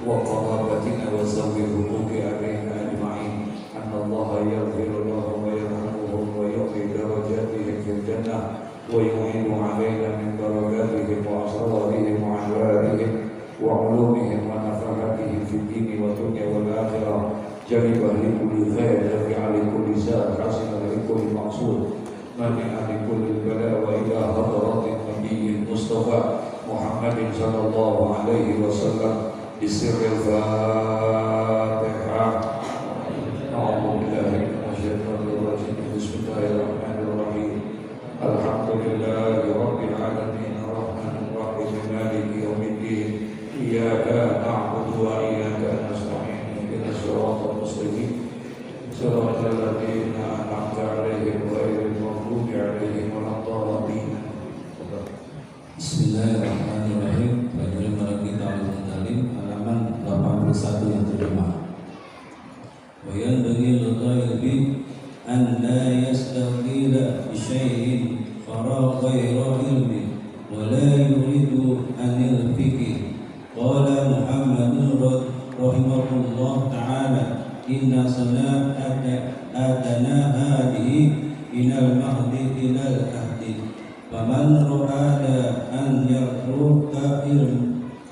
وقرابتنا وذوي الحقوق علينا أجمعين أن الله يغفر لهم ويرحمهم ويعلي درجاتهم في الجنة ويعين علينا من بركاتهم وأسرارهم وأنوارهم وعلومهم ونفحاتهم في الدين والدنيا والآخرة جلبا لكل خير جميعا لكل سائر حسنا لكل مقصود مانعا لكل البلاء وإلى حضرات النبي المصطفى محمد صلى الله عليه وسلم بسر الفاتحة. أعوذ بالله من الشيطان الرجيم بسم الله الرحمن الرحيم الحمد لله رب العالمين الرحمن الرحيم مالك يوم الدين إياك نعبد وإياك نستعين اهدنا الصراط المستقيم صراط الذين أنعمت عليهم غير المغضوب عليهم ولا الضالين. Bismillahirrahmanirrahim. Bagaimana kita al-Mutalim halaman 81 yang terjemah. Wa yanbaghi lil-ghaibi an la yastaghila bi syai'in fara ghayra ilmi wa la yuridu anil fikri. Qala Muhammadun rahimahullah ta'ala inna salata atana hadihi inal mahdi ilal ahdi faman ra'ada an yakruka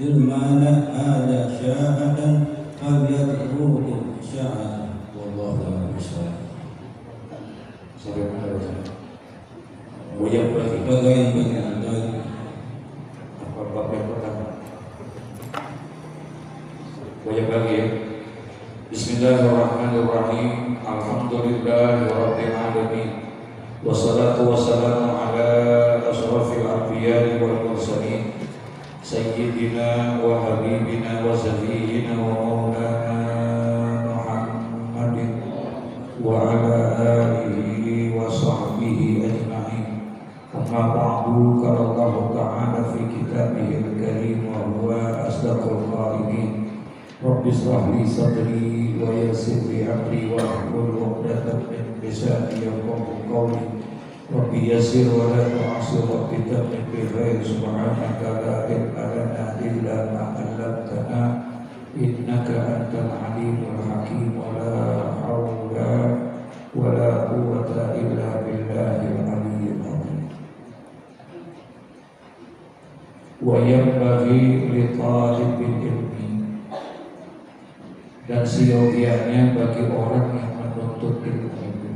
ilmana ada syahatan falyakruhu syahatan wallahu a'lam bishawab. Bagaimana bab yang pertama banyak lagi ya. Bismillahirrahmanirrahim. Alhamdulillahirabbil alamin. Wassalatu wassalamu ala asyrafil anbiya'i wal mursalin sayyidina wa habibina wa sayyidina wa maulana Muhammadin wa ala alihi wa sahbihi ajma'in. Amma ba'du, qala Allah ta'ala fi kitabihil karim wa huwa asdaqul qa'ilin. Rabbi shrah li sadri wa yassir li amri wa hlul 'uqdatam min lisani yafqahu qawli. Rabbi yassir wa la tu'assir Rabbi tammim bi khair. Subhanaka la ilma lana illa ma 'allamtana innaka antal alimul hakim. Wa la hawla wa la quwwata illa billahil aliyyil azim. Wa yanbaghi li talibil ilmi, dan seyogianya bagi orang yang menuntut ilmu itu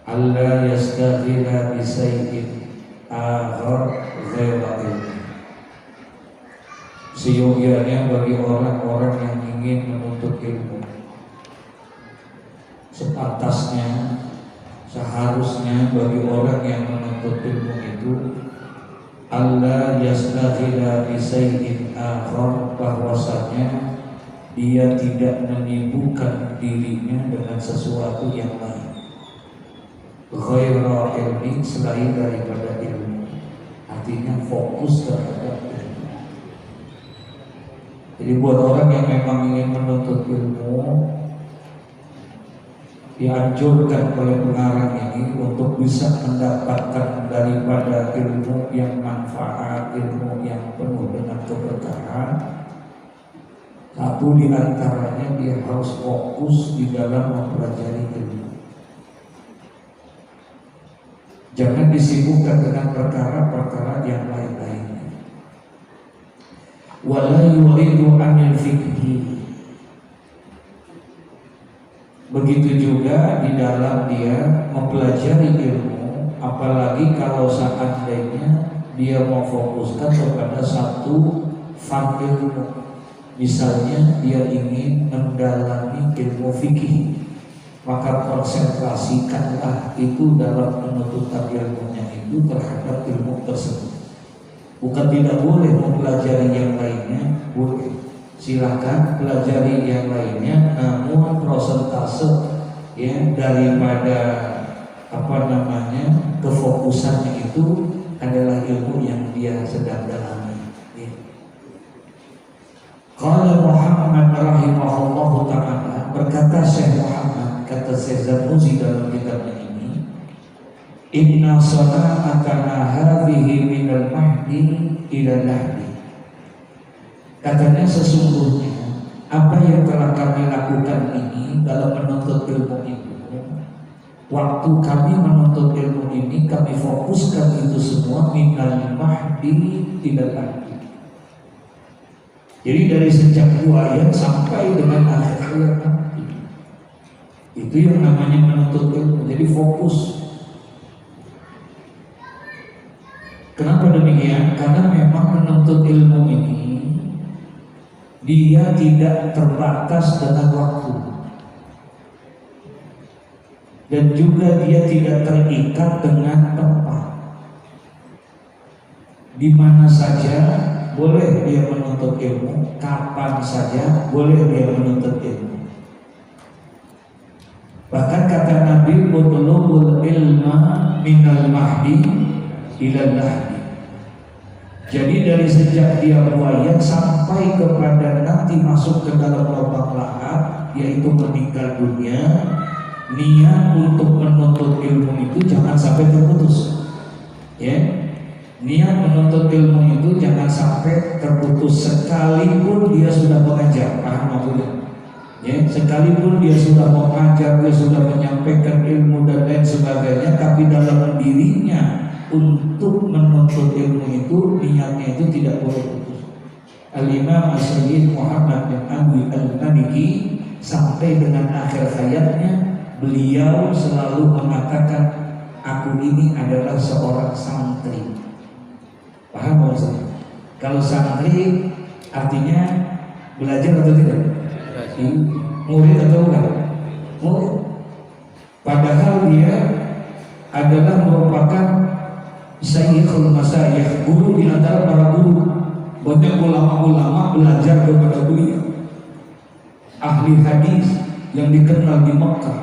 alla yastaghila bi syai'in akhar ghaira ilmi. Seyogianya bagi orang-orang yang ingin menuntut ilmu, sepantasnya, seharusnya bagi orang yang menuntut ilmu itu alla yastaghila bi syai'in akhar, bahwasanya dia tidak menyibukkan dirinya dengan sesuatu yang lain ghaira ilmi, selain daripada ilmu. Artinya fokus terhadap ilmu. Jadi buat orang yang memang ingin menuntut ilmu, dianjurkan oleh pengarang ini untuk bisa mendapatkan daripada ilmu yang manfaat, ilmu yang penuh dengan keberkahan. Satu di antaranya dia harus fokus di dalam mempelajari ilmu. Jangan disibukkan dengan perkara-perkara yang lain-lainnya. Wala yuridu anil fikhi. Begitu juga di dalam dia mempelajari ilmu, apalagi kalau seandainya dia memfokuskan kepada satu fan ilmu. Misalnya dia ingin mendalami ilmu fikih, maka konsentrasikanlah itu dalam penuntutan ilmunya itu terhadap ilmu tersebut. Bukan tidak boleh mempelajari yang lainnya, boleh. Silakan pelajari yang lainnya, namun prosentase ya daripada kefokusannya itu adalah ilmu yang dia sedang dalami. Qala Muhammad rahimahullahu ta'ala, berkata Syekh Muhammad, kata Syekh Zarnuzi dalam kitabnya ini, inna salatana hadhihi minal mahdi ila lahdi. Katanya sesungguhnya apa yang telah kami lakukan ini dalam menuntut ilmu itu, waktu kami menuntut ilmu ini kami fokuskan itu semua minal mahdi ilal lahdi. Jadi dari sejak buaya sampai dengan akhir hayat nanti, itu yang namanya menuntut ilmu. Jadi fokus. Kenapa demikian? Karena memang menuntut ilmu ini dia tidak terbatas dengan waktu, dan juga dia tidak terikat dengan tempat. Di mana saja boleh dia menuntut ilmu, kapan saja boleh dia menuntut ilmu. Bahkan kata Nabi, "Utlubul ilma minal mahdi ilal lahdi." Jadi dari sejak dia buaya sampai kepada nanti masuk ke dalam lubang lahat, yaitu meninggal dunia, niat untuk menuntut ilmu itu jangan sampai terputus. Ya, niat menuntut ilmu itu jangan sampai terputus sekalipun dia sudah mengajar. Paham maksudnya? Ya, sekalipun dia sudah mengajar, dia sudah menyampaikan ilmu dan lain sebagainya, tapi dalam dirinya untuk menuntut ilmu itu niatnya itu tidak boleh putus. Al-Imam As-Sayyid Muhammad bin Abi Al-Maliki sampai dengan akhir hayatnya beliau selalu mengatakan, aku ini adalah seorang santri. Paham maksudnya? Kalau santri artinya belajar atau tidak? Murid atau bukan? Murid. Padahal dia adalah merupakan Sayyidul Masyayikh, guru di antara para guru. Banyak ulama-ulama belajar kepada beliau. Ahli hadis yang dikenal di Mekah.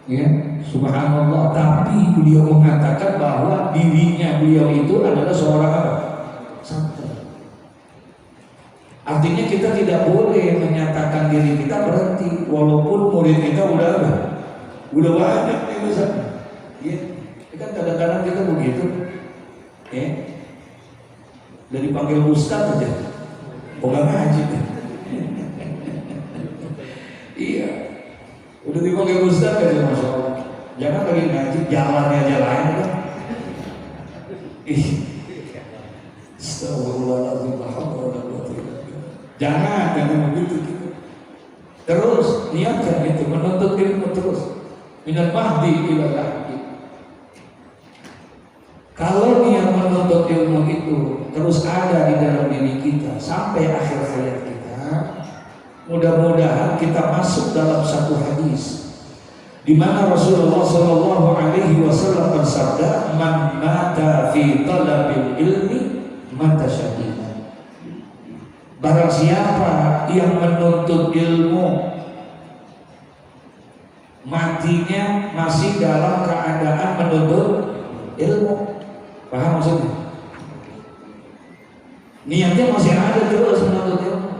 Ya, subhanallah. Tapi beliau mengatakan bahwa dirinya beliau itu adalah seorang apa? Santri. Artinya kita tidak boleh menyatakan diri kita berhenti walaupun murid kita udah apa? Udah banyak nih Ustaz. Ya, kan kadang-kadang kita begitu. Dari panggil ustaz aja, nggak ngaji. Iya, udah dipanggil ustaz aja, masya Allah. Jangan lagi ngaji, jalannya aja lain kan. Astagfirullahaladzim. Jangan begitu. Terus niatkan itu menuntut ilmu terus. Minal mahdi ilal lahdi. Kalau niat menuntut ilmu itu terus ada di dalam diri kita sampai akhir hayat kita, mudah-mudahan kita masuk dalam satu hadis di mana Rasulullah Shallallahu Alaihi Wasallam bersabda, "Man mata fi talabil ilmi mata syahidan." Barang siapa yang menuntut ilmu matinya masih dalam keadaan menuntut ilmu. Paham maksudnya? Niatnya masih ada terus menuntut ilmu.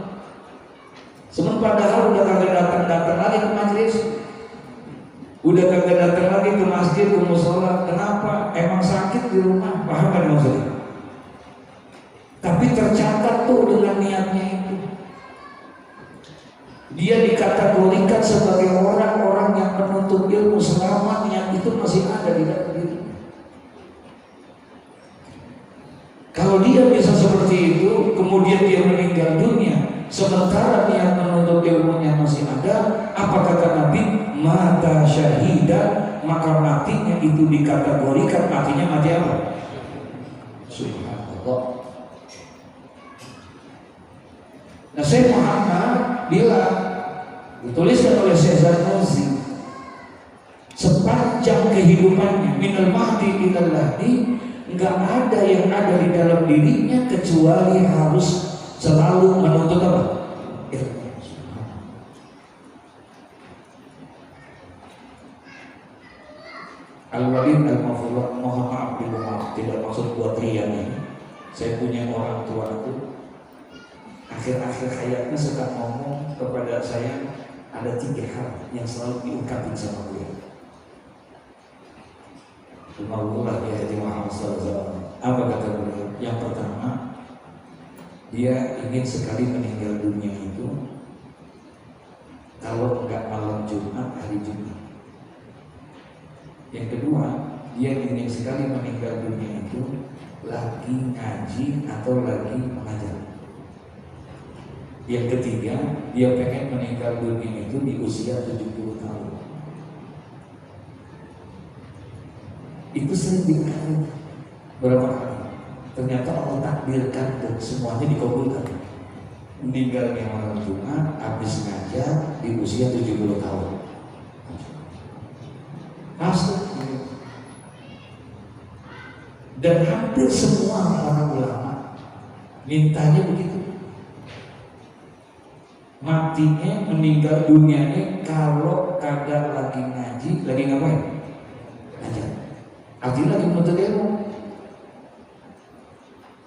Padahal udah kagak datang lagi ke majelis, udah kagak datang lagi ke masjid, ke musola. Kenapa? Emang sakit di rumah. Paham kan maksudnya? Tapi tercatat tuh dengan niatnya itu. Dia dikategorikan sebagai orang-orang yang menuntut ilmu selama niat itu masih ada di dalam diri. Kalau dia bisa seperti itu, kemudian dia meninggal dunia, sementara niat menuntut ilmunya masih ada, apa kata Nabi? Mata syahidan, maka matinya itu dikategorikan matinya mati apa? Subhanallah. Nah, Syekh Muhammad bilang, dituliskan oleh Syekh Zarnuzi, sepanjang kehidupannya minal mahdi ilal lahdi, enggak ada yang ada di dalam dirinya kecuali harus selalu menuntut apa? Ilmu. Al-Walid Al-Mafullah, mohon maaf bila maaf, tidak maksud buat riak ini. Saya punya orang tua itu akhir-akhir hayatnya suka ngomong kepada saya, ada 3 hal yang selalu diungkapin sama beliau. Alhamdulillah ya Muhammad sallallahu alaihi wasallam. Apa kata beliau? Yang pertama, dia ingin sekali meninggal dunia itu kalau enggak malam Jumat, hari Jumat. Yang kedua, dia ingin sekali meninggal dunia itu lagi ngaji atau lagi mengajar. Yang ketiga, dia pengen meninggal dunia itu di usia 70 tahun. Itu sering dikali. Berapa kali? Ternyata Allah takdirkan dan semuanya dikabulkan. Meninggalnya malam Jumat, habis ngajar di usia 70 tahun. Masuk. Dan hampir semua para ulama mintanya begitu. Matinya, meninggal dunianya kalau kadang lagi ngaji, lagi ngapain? Ngajar. Artinya lagi menuntut ilmu.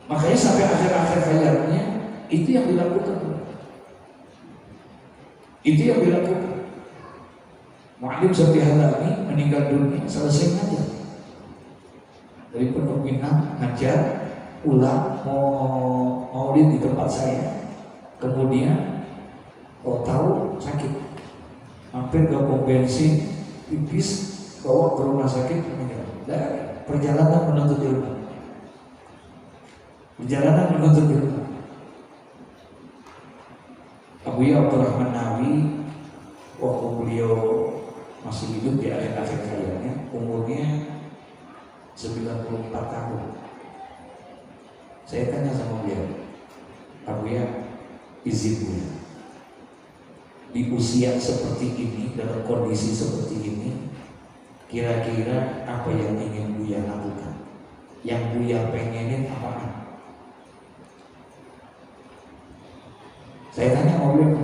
Makanya sampai akhir-akhir hayatnya itu yang dilakukan. Itu yang dilakukan. Mu'alim seperti Halami meninggal dunia selesai ngajar. Dari Pondok Pinang ngajar, pulang mau maulid di tempat saya. Kemudian tahu sakit, hampir ke pom bensin, pipis, bawa ke rumah sakit, meninggal. Perjalanan menuntut ilmu. Perjalanan menuntut ilmu. Abuya Abdurrahman Nawawi waktu beliau masih hidup di akhir-akhir hayatnya, umurnya 94 tahun. Saya tanya sama beliau, Abuya, izinnya di usia seperti ini, dalam kondisi seperti ini, kira-kira apa yang ingin Buya lakukan? Yang Buya pengenin apaan? Saya tanya sama beliau,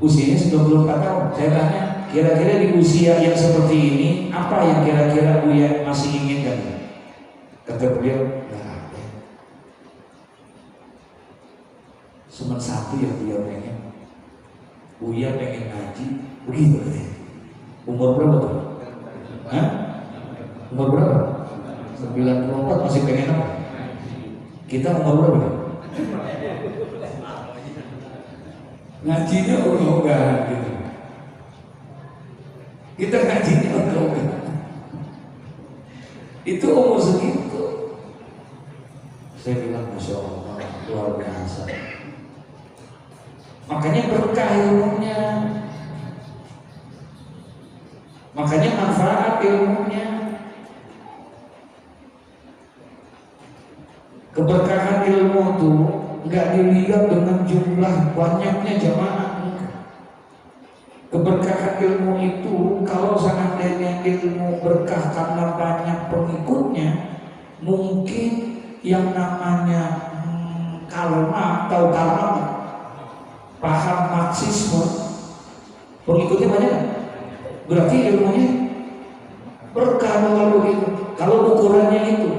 usianya 94 tahun. Saya tanya, kira-kira di usia yang seperti ini, apa yang kira-kira Buya masih inginkan? Kata beliau, nggak ada. Cuma satu yang Buya pengen. Buya pengen ngaji, begitu katanya. Umur berapa tuh? Hah? Umur berapa? 94 masih pengen apa? Kita umur berapa nih? Ngajinya udah gitu. Kita ngajinya udah. Itu umur segitu. Saya bilang Masya Allah, luar biasa. Makanya berkah ilmunya, makanya manfaat ilmunya. Keberkahan ilmu itu nggak dilihat dengan jumlah banyaknya jamaah. Keberkahan ilmu itu kalau seandainya ilmu berkah karena banyak pengikutnya, mungkin yang namanya Karma atau Karma, paham Marxisme, pengikutnya banyak, berarti ilmunya berkah kalau itu. Kalau ukurannya itu,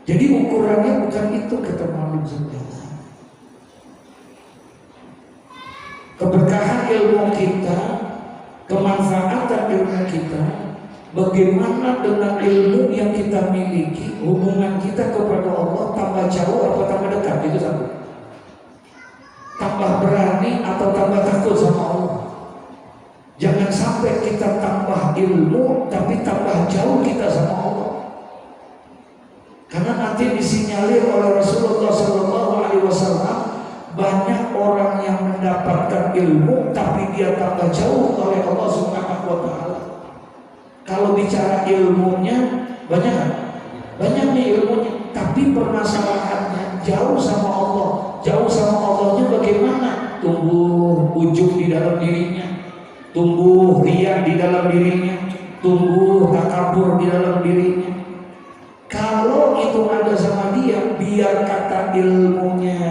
jadi ukurannya bukan itu, kata Mu'alim sebenarnya. Keberkahan ilmu kita, kemanfaatan ilmu kita, bagaimana dengan ilmu yang kita miliki, hubungan kita kepada Allah tambah jauh atau tambah dekat, itu satu. Tambah berani atau tambah takut sama Allah. Jangan sampai kita tambah ilmu tapi tambah jauh kita sama Allah. Karena nanti disinyalir oleh Rasulullah SAW, banyak orang yang mendapatkan ilmu tapi dia tambah jauh oleh Allah Subhanahu wa Ta'ala. Kalau bicara ilmunya banyak, banyak nih ilmunya, tapi permasalahannya jauh sama Allah. Jauh sama Allahnya bagaimana? Tumbuh ujub di dalam dirinya, tumbuh riya di dalam dirinya, tumbuh takabur di dalam dirinya. Kalau itu ada sama dia, biar kata ilmunya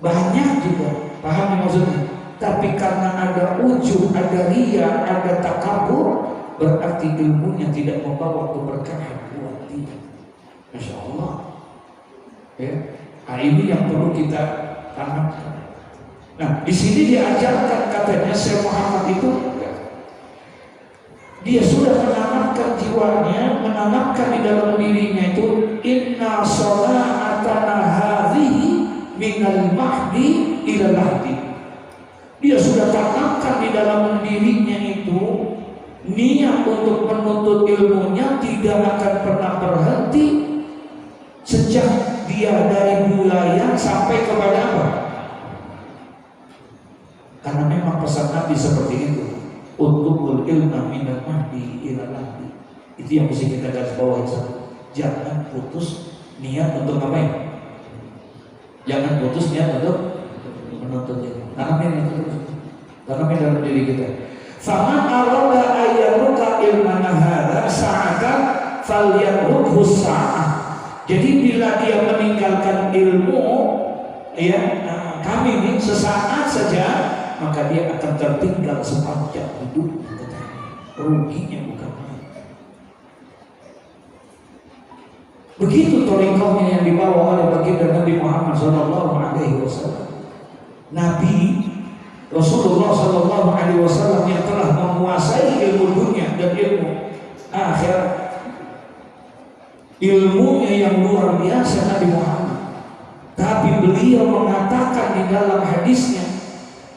banyak juga, paham maksudnya? Tapi karena ada ujub, ada riya, ada takabur, berarti ilmunya tidak membawa keberkahan buat dia. Masya Allah. Ya, nah ini yang perlu kita tanamkan. Nah, di sini diajarkan katanya Syekh Muhammad itu, dia sudah menanamkan jiwanya, menanamkan di dalam dirinya itu inna shola'atana hadhihi minal mahdi ila lahdi. Dia sudah tanamkan di dalam dirinya itu niat untuk menuntut ilmunya tidak akan pernah berhenti sejak dia dari bulayan sampai kepada apa? Karena memang pesan Nabi seperti itu, untuk ilmu minal mahdi ila lahdi. Itu yang mesti kita garis bawahi satu. Jangan putus niat untuk apa ya? Jangan putus niat untuk menuntut ilmu. Tanamnya dalam diri kita. Faman arada ayyaruka ilmana hadza sa'atan falyarudhu sa'ah. Jadi bila dia meninggalkan ilmu, ya kami ini sesaat saja, maka dia akan tertinggal sepanjang hidup. Ruginya bukan main. Begitu thariqahnya yang dibawa oleh baginda Nabi Muhammad SAW. Nabi Rasulullah SAW yang telah menguasai ilmu dunia dan ilmu akhirat, ilmunya yang luar biasa Nabi Muhammad. Tapi beliau mengatakan di dalam hadisnya,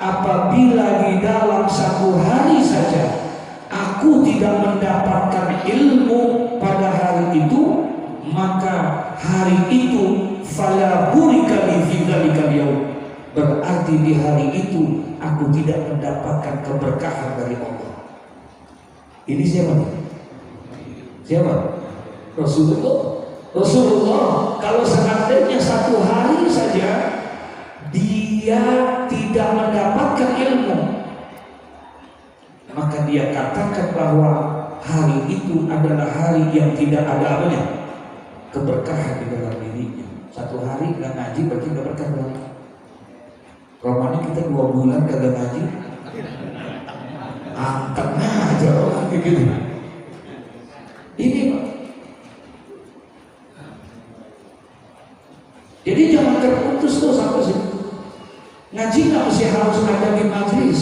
apabila di dalam satu hari saja aku tidak mendapatkan ilmu pada hari itu, maka hari itu fala burika li fi dzalikal yaum. Berarti di hari itu aku tidak mendapatkan keberkahan dari Allah. Ini siapa? Siapa? Rasulullah. Kalau seandainya satu hari saja dia tidak mendapatkan ilmu, maka dia katakan bahwa hari itu adalah hari yang tidak ada apanya, keberkahan di dalam dirinya. Satu hari nggak ngaji berarti nggak berkah berapa? Romanya kita 2 bulan kagak ngaji, angkatnya aja orang kayak gitu. Ini Pak. Jadi jangan terputus tuh sampai sini. Ngaji nggak mesti harus ada di majelis.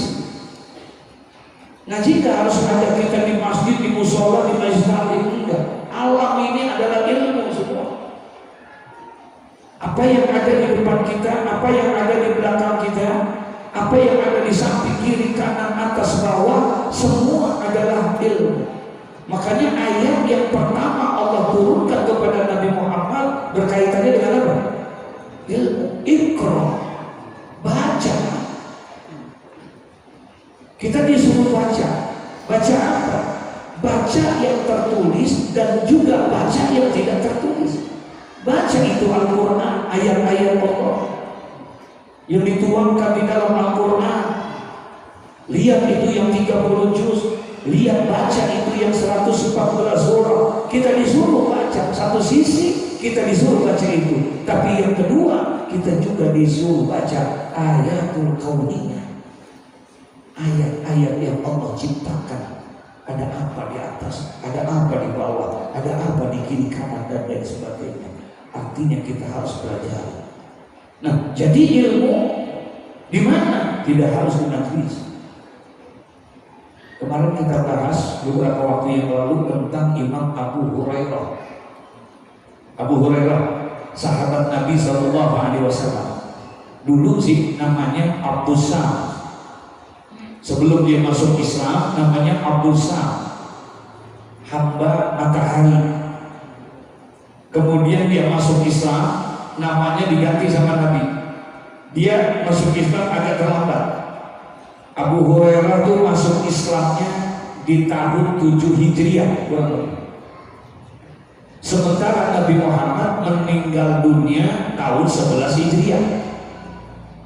Ngaji nggak harus ada kita di masjid, di musola, di majlis taklim, enggak. Alam ini adalah ilmu semua. Apa yang ada di depan kita, apa yang ada di belakang kita, apa yang ada di samping kiri, kanan, atas, bawah, semua adalah ilmu. Makanya ayat yang pertama Allah turunkan kepada Nabi Muhammad berkaitannya dengan apa? Ilmu. Iqra, baca. Kita disuruh baca. Baca apa? Baca yang tertulis dan juga baca yang tidak tertulis. Baca itu Al-Quran, ayat-ayat Allah yang dituangkan di dalam Al-Quran. Lihat itu yang 30 juz, lihat baca itu yang 114 surah. Kita disuruh baca, satu sisi kita disuruh baca itu, tapi yang kedua kita juga disuruh baca ayatul kauniyah, ayat-ayat yang Allah ciptakan. Ada apa di atas, ada apa di bawah, ada apa di kiri kanan dan lain sebagainya. Artinya kita harus belajar. Nah, jadi ilmu di mana? Tidak harus di majelis. Kemarin kita bahas beberapa waktu yang lalu tentang Imam Abu Hurairah. Abu Hurairah, sahabat Nabi SAW. Dulu sih namanya Abu Sam. Sebelum dia masuk Islam namanya Abu Sam, hamba matahari. Kemudian dia masuk Islam, namanya diganti sama Nabi. Dia masuk Islam agak terlambat. Abu Hurairah itu masuk Islamnya di tahun 7 Hijriah. Sementara Nabi Muhammad meninggal dunia tahun 11 Hijriah.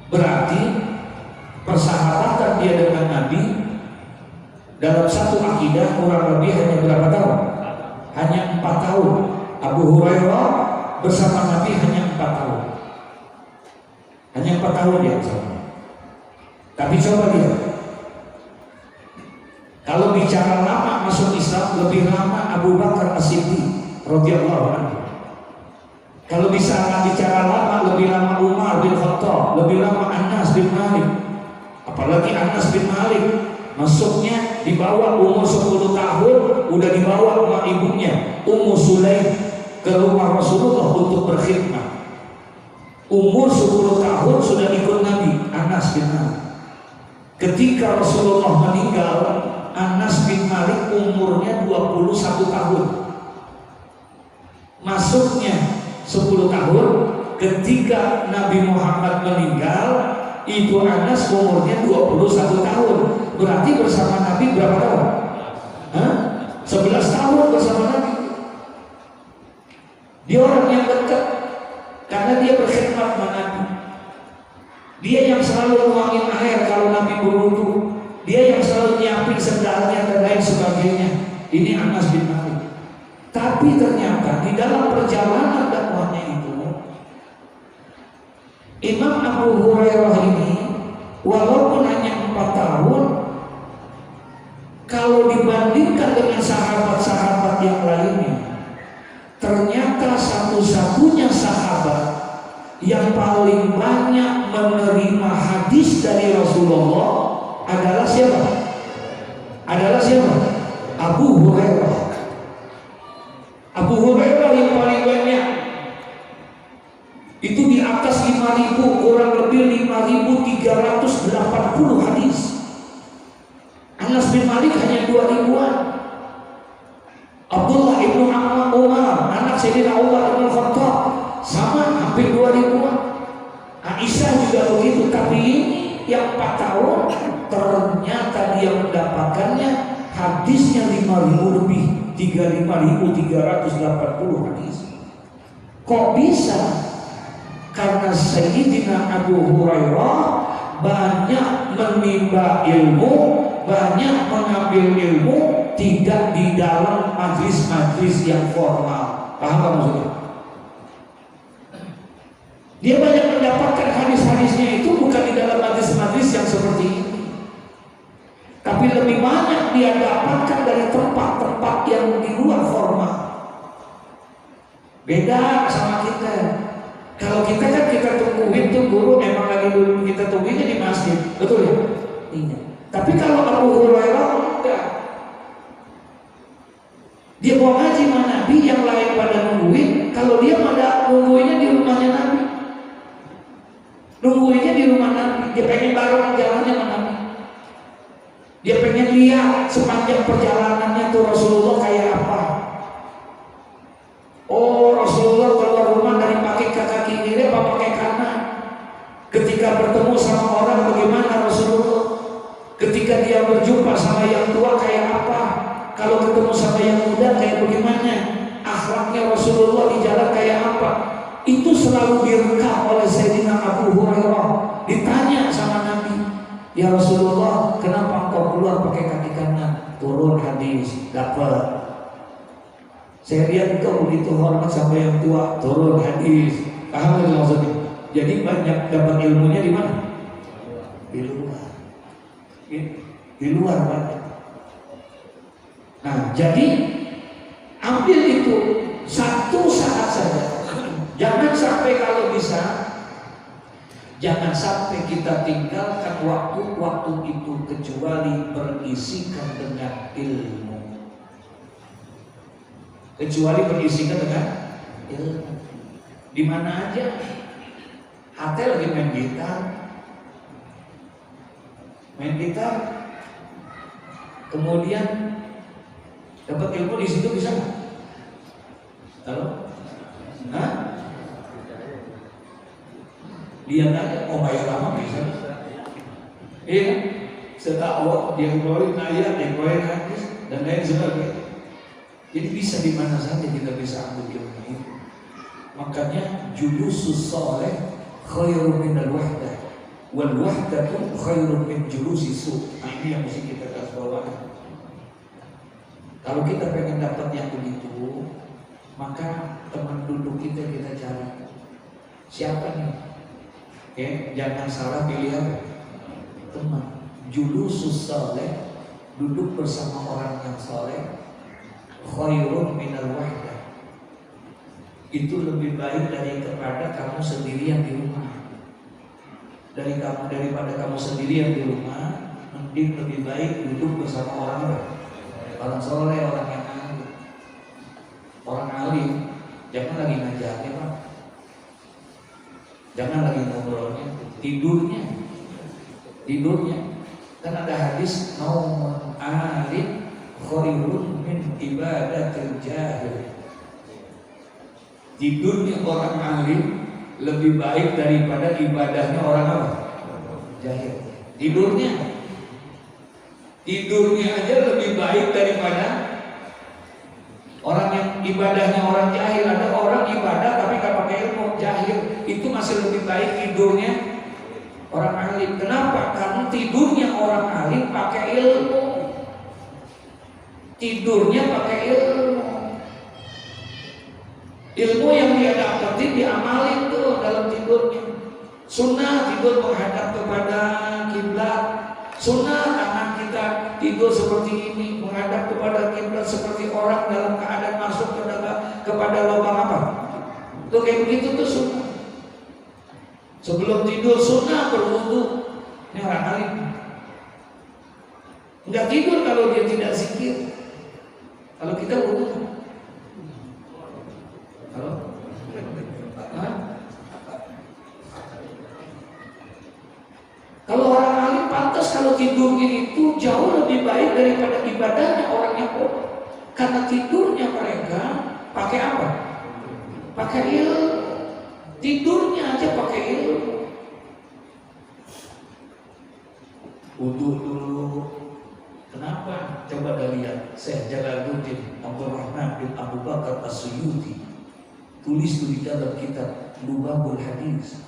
Berarti persahabatan dia dengan Nabi dalam satu akidah kurang lebih hanya berapa tahun? Hanya 4 tahun. Abu Hurairah bersama Nabi hanya 4 tahun. Hanya 4 tahun dia bersama. Tapi coba lihat, kalau bicara lama masuk Islam, lebih lama Abu Bakar As-Siddiq radhiyallahu anhu. Kalau bisa bicara lama, lebih lama Umar bin Khattab, lebih lama Anas bin Malik. Apalagi Anas bin Malik masuknya di bawah umur 10 tahun, udah dibawa sama ibunya Ummu Sulaim ke rumah Rasulullah untuk berkhidmat. Umur 10 tahun sudah ikut Nabi, Anas bin Malik. Ketika Rasulullah meninggal, Anas bin Malik umurnya 21 tahun. Masuknya 10 tahun, ketika Nabi Muhammad meninggal, itu Anas umurnya 21 tahun. Berarti bersama Nabi berapa tahun? 11 tahun bersama Nabi. Dia orang yang dekat karena dia berkhidmat dengan Nabi. Dia yang selalu nuangin air kalau Nabi berwudu. Dia yang selalu nyiapin sendalnya dan lain sebagainya. Ini Anas bin Malik. Tapi ternyata di dalam perjalanan dakwahnya itu, Imam Abu Hurairah ini walaupun hanya 4 tahun, kalau dibandingkan dengan sahabat-sahabat yang lainnya, ternyata satu-satunya sahabat yang paling banyak menerima hadis dari Rasulullah adalah siapa? Abu Hurairah. Abu Hurairah yang paling banyak. Itu di atas 5.000, kurang lebih 5.380 hadis. Anas bin Malik hanya 2.000-an. Abdullah ibnu Umar, anak Sayyidina Umar bin Khattab, sama hampir 2.000-an. Aisyah juga begitu. Tapi ini yang 4 tahun, ternyata dia mendapatkannya hadisnya 5.000 lebih, 5.380 hadis. Kok bisa? Karena Sayyidina Abu Hurairah banyak menimba ilmu, banyak mengambil ilmu, tidak di dalam majlis-majlis yang formal. Paham gak maksudnya? Dia banyak mendapatkan hadis-hadisnya itu bukan di dalam majlis-majlis yang seperti ini, tapi lebih banyak dia dapatkan dari tempat-tempat yang di luar formal. Beda sama kita. Kalau kita kan kita tungguin tuh guru, memang lagi dulu kita tungguinnya di masjid, betul ya? Iya. Tapi kalau Abu Hurairah enggak. Dia mau ngaji sama Nabi, yang lain pada nungguin. Kalau dia pada nungguinnya di rumahnya Nabi, nungguinnya di rumah Nabi. Dia pengen bareng jalannya sama Nabi. Dia pengen lihat sepanjang perjalanannya tuh Rasulullah kayak apa. Oh, Rasulullah keluar rumah dari pakai kaki kiri apa pakai kanan. Ketika bertemu sama orang bagaimana Rasulullah. Ketika dia berjumpa sama yang tua kayak apa. Kalau ketemu sama yang muda kayak bagaimana. Akhlaknya Rasulullah di jalan kayak apa. Itu selalu direkam oleh Sayyidina Abu Hurairah. Ditanya sama Nabi, ya Rasulullah, kenapa engkau keluar pakai kaki kanan? Turun hadis, dapat. Saya lihat engkau begitu hormat sama yang tua, turun hadis. Paham itu maksudnya? Jadi banyak dapat ilmunya di mana? Di luar. Di luar banyak. Nah, jadi ambil itu satu saat saja. Jangan sampai kalau bisa, jangan sampai kita tinggalkan waktu-waktu itu kecuali berisikan dengan ilmu. Kecuali berisikan dengan ilmu. Di mana aja, hati lagi main gitar, kemudian dapat ilmu di situ bisa nggak? Halo? Hah? Lihat aja, mau bayar lama bisa. Iya, setahu dia keluarin ayat, dia keluarin hadis dan lain sebagainya. Jadi bisa di mana saja kita bisa ambil ilmu itu. Makanya julusus saleh khairun minal wahdah, wal wahdatu khairun min julusis su'. Nah, ini yang mesti kita garis bawahi. Kalau kita pengen dapat yang begitu, maka teman duduk kita cari. Siapa nih? Jangan salah pilihan teman. Julusus saleh, duduk bersama orang yang saleh, khairun minal wahdah. Itu lebih baik daripada kamu sendirian di rumah. Daripada kamu sendirian di rumah, mending lebih baik duduk bersama orang soleh, orang yang alim. Orang alim, jangan Jangan lagi ngobrolnya, tidurnya. Kan ada hadis naumun alim khairun min ibadatil jahil. Tidurnya orang alim lebih baik daripada ibadahnya orang apa? Jahil. Tidurnya aja lebih baik daripada orang yang ibadahnya orang jahil. Ada orang ibadah tapi gak pakai ilmu, jahil. Itu masih lebih baik tidurnya orang alim. Kenapa? Karena tidurnya orang alim pakai ilmu. Tidurnya pakai ilmu. Ilmu yang dia dapetin diamalin tuh dalam tidurnya. Sunnah tidur menghadap kepada kiblat. Sunnah anak kita tidur seperti ini, menghadap kepada kiblat seperti orang dalam keadaan masuk kepada lubang apa? Tuh kayak begitu tuh sunnah. Sebelum tidur sunnah berwudu. Ini orang alim. Enggak tidur kalau dia tidak zikir. Kalau kita wudu. Kalau orang alim pantas kalau tidurnya itu jauh lebih baik daripada ibadahnya orang yang bodoh. Karena tidurnya mereka pakai apa? Pakai ilmu. Tidurnya aja pakai ilmu. Wudu dulu. Kenapa? Coba lihat Syekh Jalaluddin Abdul Rahman bin Abu Bakar As-Suyuti tulis di dalam kitab Lubabul Hadis.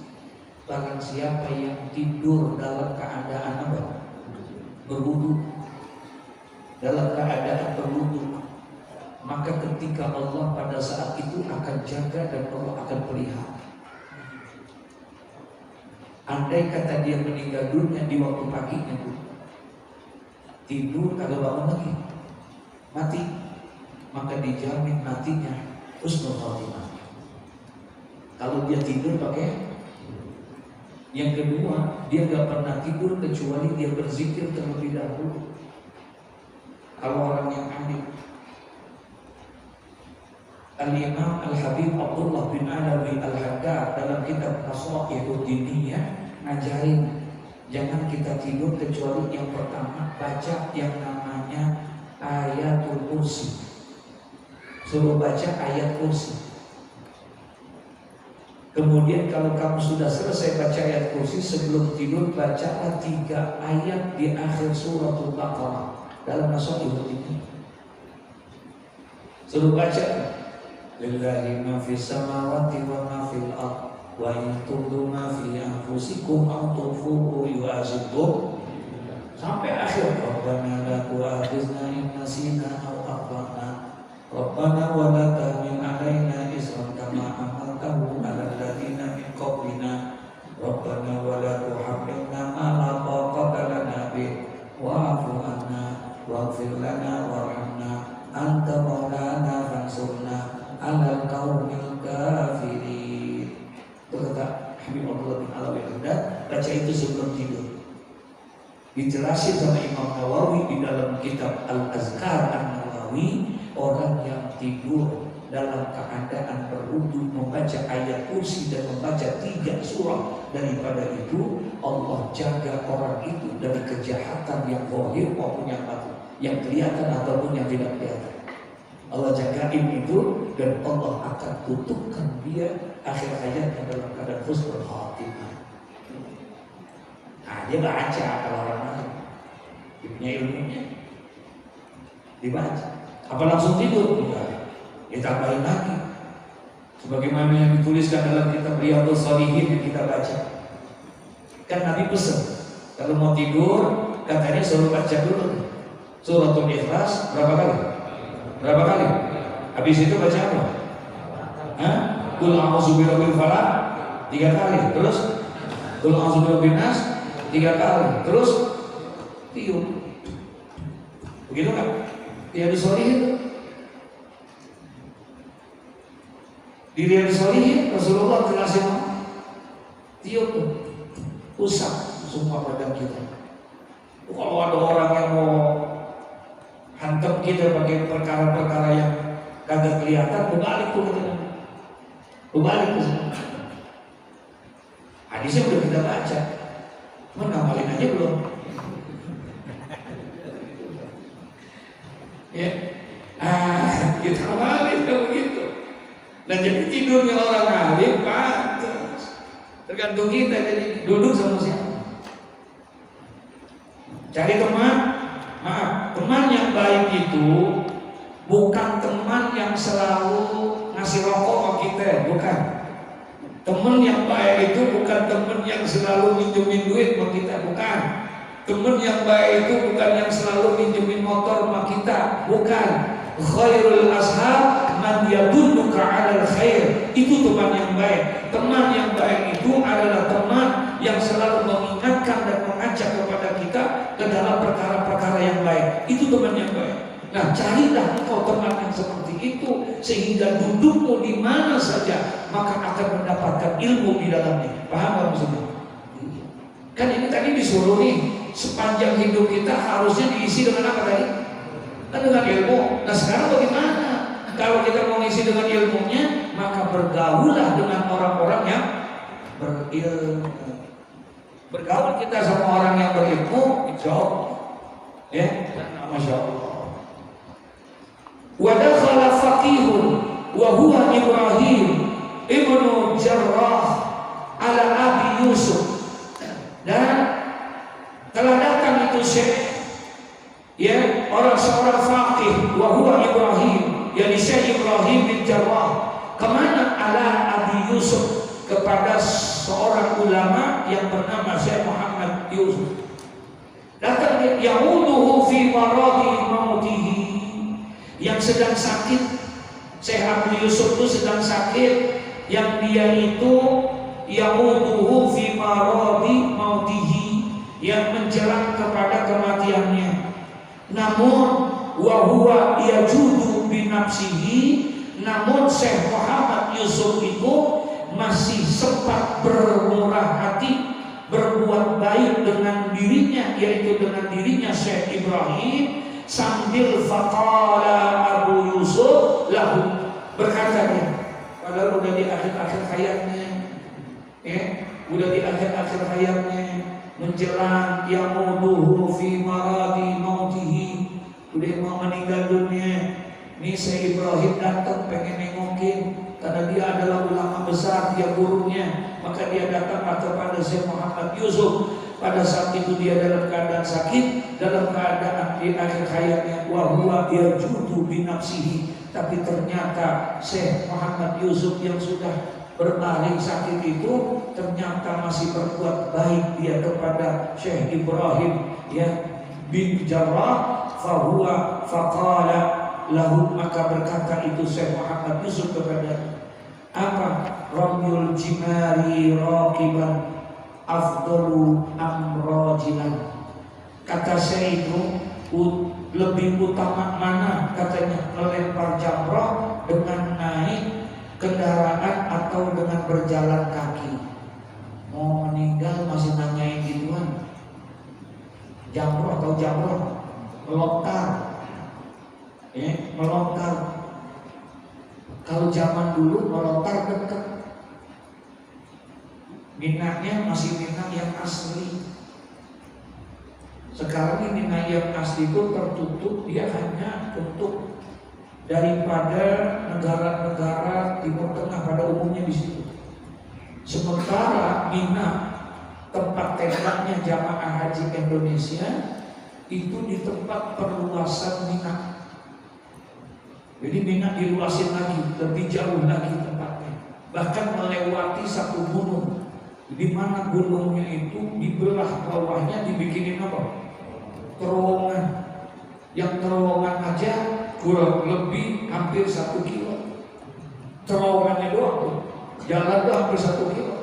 Barang siapa yang tidur dalam keadaan apa? Berwudu. Dalam keadaan berwudu, maka ketika Allah pada saat itu akan jaga dan Allah akan pelihara. Andai kata dia meninggal dunia di waktu paginya tuh, tidur kalau bangun lagi mati, maka dijamin matinya husnul khotimah. Kalau dia tidur pakai. Yang kedua, dia gak pernah tidur kecuali dia berzikir terlebih dahulu. Kalau orang yang alim, Al-Imam Al-Habib Abdullah bin Alawi Al-Haddad dalam kitab Nasaihud Diniyah ngajarin jangan kita tidur kecuali yang pertama baca yang namanya ayatul kursi. Suruh baca ayat kursi. Kemudian kalau kamu sudah selesai baca ayat kursi, sebelum tidur bacalah 3 ayat di akhir suratul Baqarah dalam Nasaihud Diniyah. Suruh baca lillahi ma fis samawati wa ma fil ardh wa in tubdu ma fi anfusikum aw tukhfuhu yu'azibkum sampai akhir. Rabbana la tu'akhizna in nasina aw akhtana Rabbana wa la tahmil 'alaina isran kama hamaltahu 'alal ladzina min qablina Rabbana wa la tuhammilna ma la taqata lana bih wa'fu 'anna waghfir lana warhamna anta maulana fansurna 'alal qaumil kafirin. Itu kata Habib Abdullah bin Alawi Al-Haddad, baca itu sebelum tidur. Dijelasin sama Imam Nawawi di dalam kitab Al-Azkar An-Nawawi, orang yang tidur dalam keadaan berwudu membaca ayat kursi dan membaca 3 surah, daripada itu Allah jaga orang itu dari kejahatan yang zahir maupun yang batin, yang kelihatan ataupun yang tidak kelihatan. Allah jagain itu dan Allah akan tutupkan dia akhir hayatnya dalam keadaan husnul khatimah. Nah, dia baca kalau orang lain dia punya ilmunya, dibaca. Apa langsung tidur? Enggak. Dia tambahin lagi. Sebagaimana yang dituliskan dalam kitab Riyadhus Shalihin yang kita baca. Kan Nabi pesan, kalau mau tidur katanya suruh baca dulu Suratul Ikhlas berapa kali? Berapa kali? Habis itu baca apa? Hah? Qul a'udzu birabbil falaq 3 kali. Terus Qul a'udzu birabbin nas 3 kali. Terus tiup. Begitu kan? Riyadhus Shalihin. Di Riyadhus Shalihin Rasulullah jelasin tiup tuh, usap semua badan kita. Kalau ada orang yang mau hantam kita pakai perkara-perkara yang kagak kelihatan, berbalik tuh kita. Berbalik tuh. Hadisnya udah kita baca, cuma ngamalin aja belum. Ya, kita ngamalin begitu. Dan jadi tidurnya orang alim pantas. Tergantung kita, jadi duduk sama siapa. Cari teman, teman yang baik itu bukan teman yang selalu ngasih rokok sama kita, bukan. Teman yang baik itu bukan teman yang selalu minjemin duit sama kita, bukan. Teman yang baik itu bukan yang selalu minjemin motor sama kita, bukan. Khairul ashab man yadulluka 'alal khair. Itu teman yang baik. Teman yang baik itu adalah teman yang selalu mengingatkan dan mengajak kepada kita ke dalam perkara-perkara yang baik. Itu teman yang baik. Nah, carilah engkau teman yang seperti itu sehingga dudukmu di mana saja maka akan mendapatkan ilmu di dalamnya. Paham nggak maksudnya? Kan ini tadi disuruh nih, sepanjang hidup kita harusnya diisi dengan apa tadi? Kan dengan ilmu. Nah, sekarang bagaimana? Kalau kita mau ngisi dengan ilmunya, maka bergaullah dengan orang-orang yang berilmu. Bergaul kita sama orang yang berilmu, insya Allah. Ya, masya Allah. Wa dakhala faqihun wa huwa Ibrahim ibnu Jarrah ala Abi Yusuf. Dan telah datang itu Syekh, ya, seorang faqih wa huwa Ibrahim, yakni Syekh Ibrahim bin Jarrah, kemana? Ala Abi Yusuf, kepada seorang ulama yang bernama Syekh Muhammad Yusuf. Datang yahuduhu fi maradi mautihi, yang sedang sakit. Syekh Abu Yusuf itu sedang sakit, yang dia itu yahuduhu fi maradi mautihi, yang menjelang kepada kematiannya. Namun wahuwa yajudu binafsihi, namun Syekh Muhammad Yusuf itu masih sempat bermurah hati, berbuat baik dengan dirinya, yaitu dengan dirinya Syekh Ibrahim. Sambil faqala Abu Yusuf lahu, berkata dia, padahal udah di akhir-akhir hayatnya, ya, udah di akhir-akhir hayatnya, menjelang yamuduhu fi maradi mautihi, udah mau meninggal dunia. Ini Syekh Ibrahim datang pengen nengokin, karena dia adalah ulama besar, dia gurunya. Maka dia datang kepada Syekh Muhammad Yusuf. Pada saat itu dia dalam keadaan sakit, dalam keadaan di akhir hayatnya, wa huwa yarjudu binafsihi. Tapi ternyata Syekh Muhammad Yusuf yang sudah berbaring sakit itu ternyata masih berbuat baik dia kepada Syekh Ibrahim, ya, bin Jarrah. Fahuwa faqala lahu, maka berkata itu Syekh Muhammad Yusuf kepada apa? Ramyul jimari raqiban afdalu amrojilan. Kata saya itu lebih utama mana? Katanya melempar jamrah dengan naik kendaraan atau dengan berjalan kaki. Mau meninggal masih nanyain gituan. Jamrah atau jamrah, melontar, ya, melontar. Kalau zaman dulu melontar dekat, minatnya masih minat yang asli. Sekarang ini minat yang asli itu tertutup, dia hanya untuk daripada negara-negara Timur Tengah pada umumnya di situ. Sementara Mina, tempat tendanya jamaah haji Indonesia, itu di tempat perluasan Mina. Jadi Mina diluasin lagi, lebih jauh lagi tempatnya, bahkan melewati satu gunung. Di mana gunungnya itu dibelah bawahnya dibikinin apa? Terowongan. Yang terowongan aja kurang lebih hampir 1 kilo. Terowongannya doang tuh, jalan tuh hampir 1 kilo.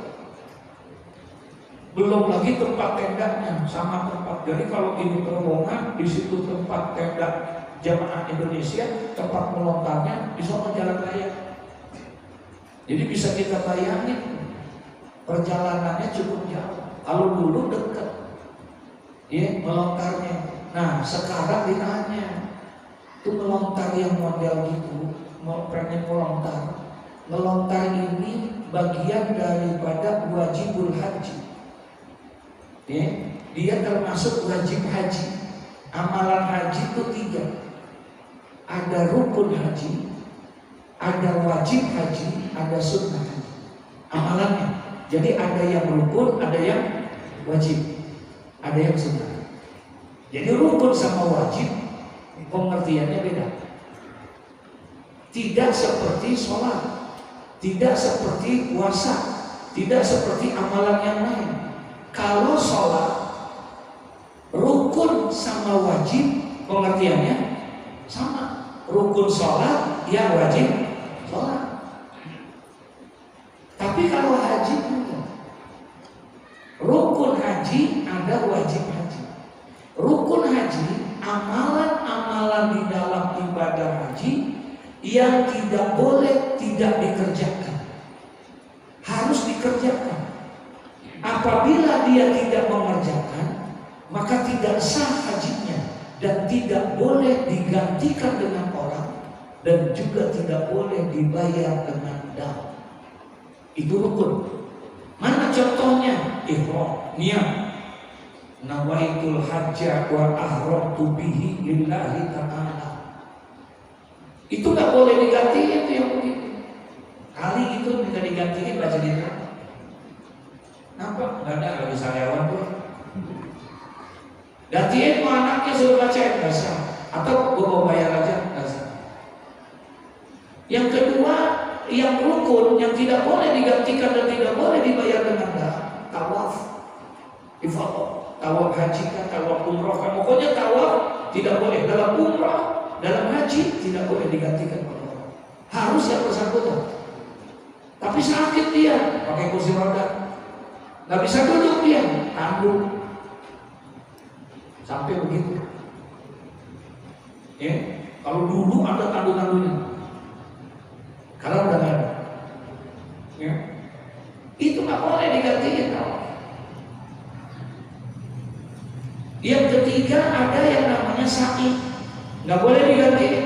Belum lagi tempat tendanya sama tempat. Jadi kalau ini terowongan, di situ tempat tenda jamaah Indonesia, tempat melontarnya di sana jalan raya. Jadi bisa kita bayangin perjalanannya cukup jauh. Kalau dulu dekat, ya, melontarnya. Nah, sekarang ditanya, itu melontar yang model gitu, mau pengen melontar. Melontar ini bagian daripada wajibul haji. Ya, dia termasuk wajib haji. Amalan haji itu 3. Ada rukun haji, ada wajib haji, ada sunnah haji. Amalannya. Jadi ada yang rukun, ada yang wajib, ada yang sunnah. Jadi rukun sama wajib pengertiannya beda. Tidak seperti sholat, tidak seperti puasa, tidak seperti amalan yang lain. Kalau sholat, rukun sama wajib pengertiannya sama. Rukun sholat, ya wajib sholat. Tapi kalau haji enggak. Rukun haji ada wajib haji. Rukun haji, amalan-amalan di dalam ibadah haji yang tidak boleh tidak dikerjakan, harus dikerjakan. Apabila dia tidak mengerjakan, maka tidak sah hajinya dan tidak boleh digantikan dengan orang dan juga tidak boleh dibayar dengan dam. Itu rukun. Mana contohnya? Ihram, niat. Nawaitul hajja wa ahramtu bihi lillahi ta'ala. Itu nggak boleh digantiin itu yang begitu. Kali itu bisa digantiin baca di dalam. Nampak? Nggak ada lagi sariawan tuh. Gantiin mau anaknya suruh baca nggak sah. Atau gue mau bayar aja nggak sah. Yang kedua, yang rukun yang tidak boleh digantikan dan tidak boleh dibayar dengan tawaf, ifadah, tawaf haji kan, tawaf umroh kan, pokoknya tawaf tidak boleh. Dalam umroh, dalam haji tidak boleh digantikan oleh orang. Harus yang bersangkutan. Tapi sakit dia, pakai kursi roda, nggak bisa duduk dia, tanduk, sampai begitu. Ya, kalau dulu ada tandu-tandunya. Kalau udah nggak ada, ya, itu nggak boleh digantiin. Yang ketiga ada yang namanya sa'i, nggak boleh digantiin.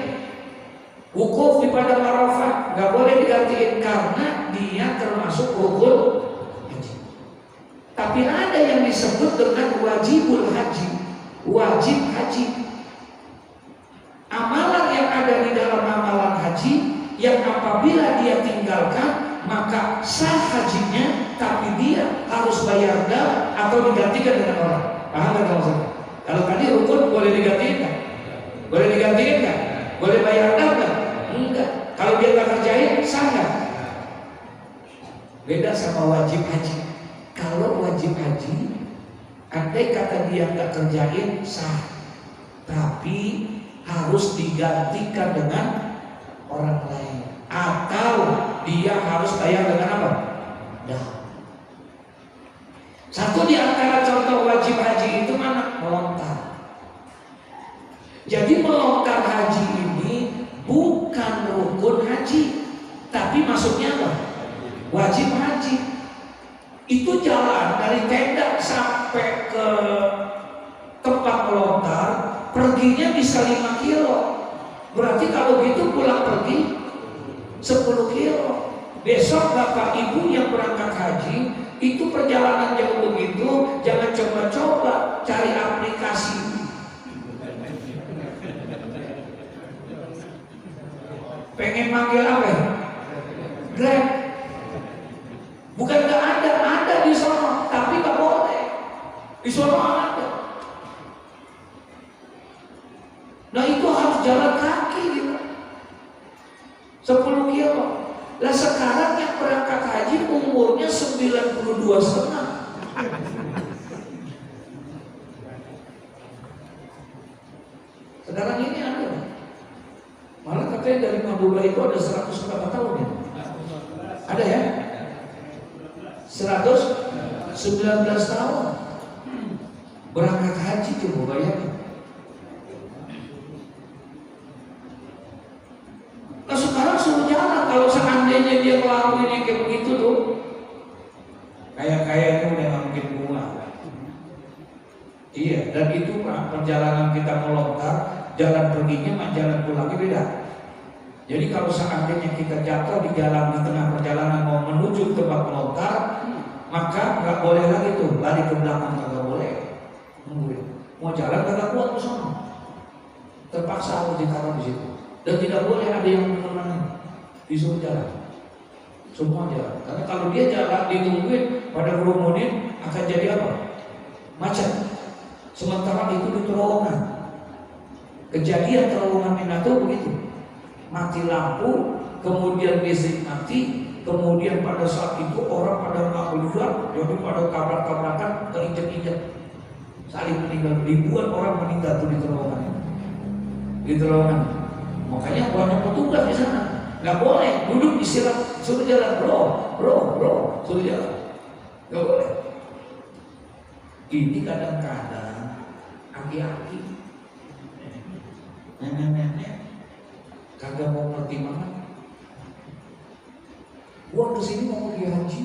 Wukuf di padang Arafah nggak boleh digantiin karena dia termasuk rukun haji. Tapi ada yang disebut dengan wajibul haji, wajib haji. Amalan yang ada di dalam amalan haji yang apabila dia tinggalkan maka sah hajinya, tapi dia harus bayar dam atau digantikan dengan orang. Paham nggak maksudnya? Kalau tadi rukun boleh digantikan nggak? Boleh digantikan nggak? Boleh bayar dam nggak? Enggak. Kalau dia nggak kerjain sah nggak? Beda sama wajib haji. Kalau wajib haji, andai kata dia nggak kerjain sah, tapi harus digantikan dengan orang lain, atau dia harus bayar dengan apa? Dah. Satu di antara contoh wajib haji itu mana? Melontar. Jadi melontar haji ini bukan rukun haji, tapi masuknya apa? Wajib haji. Itu jalan dari tenda sampai ke tempat melontar, perginya bisa 5 kilo. Berarti kalau gitu pulang pergi 10 kilo. Besok bapak ibu yang berangkat haji, itu perjalanan jauh begitu, jangan coba-coba cari aplikasi. Pengen manggil apa? Grab. Bukan nggak ada di sana, tapi nggak boleh. Di sana ada. Nah itu harus jalan kaki gitu. 10 kilo. Lah sekarang yang berangkat haji umurnya 92,5. Sekarang ini ada. Malah katanya dari Madura itu ada 100 berapa tahun ya? Ada ya? 119 tahun. Berangkat haji coba bayangin. Nah sekarang suruh jalan. Kalau seandainya dia ngelakuin yang kayak begitu tuh, kayak-kayaknya udah nggak mungkin pulang. Iya, dan itu Pak, perjalanan kita melontar, jalan perginya sama jalan pulangnya beda. Jadi kalau seandainya kita jatuh di jalan di tengah perjalanan mau menuju tempat melontar, maka nggak boleh lagi tuh balik ke belakang, nggak boleh. Mau jalan kagak kuat ke sana, terpaksa harus ditaruh di situ. Dan tidak boleh ada yang menemani, disuruh jalan, semua jalan. Karena kalau dia jalan ditungguin pada kerumunin akan jadi apa? Macet. Sementara itu di terowongan. Kejadian terowongan Mina itu begitu. Mati lampu, kemudian listrik mati, kemudian pada saat itu orang pada nggak keluar, jadi pada tabrak-tabrakan, terinjak-injak, saling meninggal. Ribuan orang meninggal tuh di terowongan. Di terowongan. Makanya banyak petugas di sana. Nggak boleh duduk istirahat, suruh jalan, bro, suruh jalan. Nggak boleh. Ini kadang-kadang aki-aki, nenek-nenek kagak mau ngerti banget. Gua kesini mau pergi haji,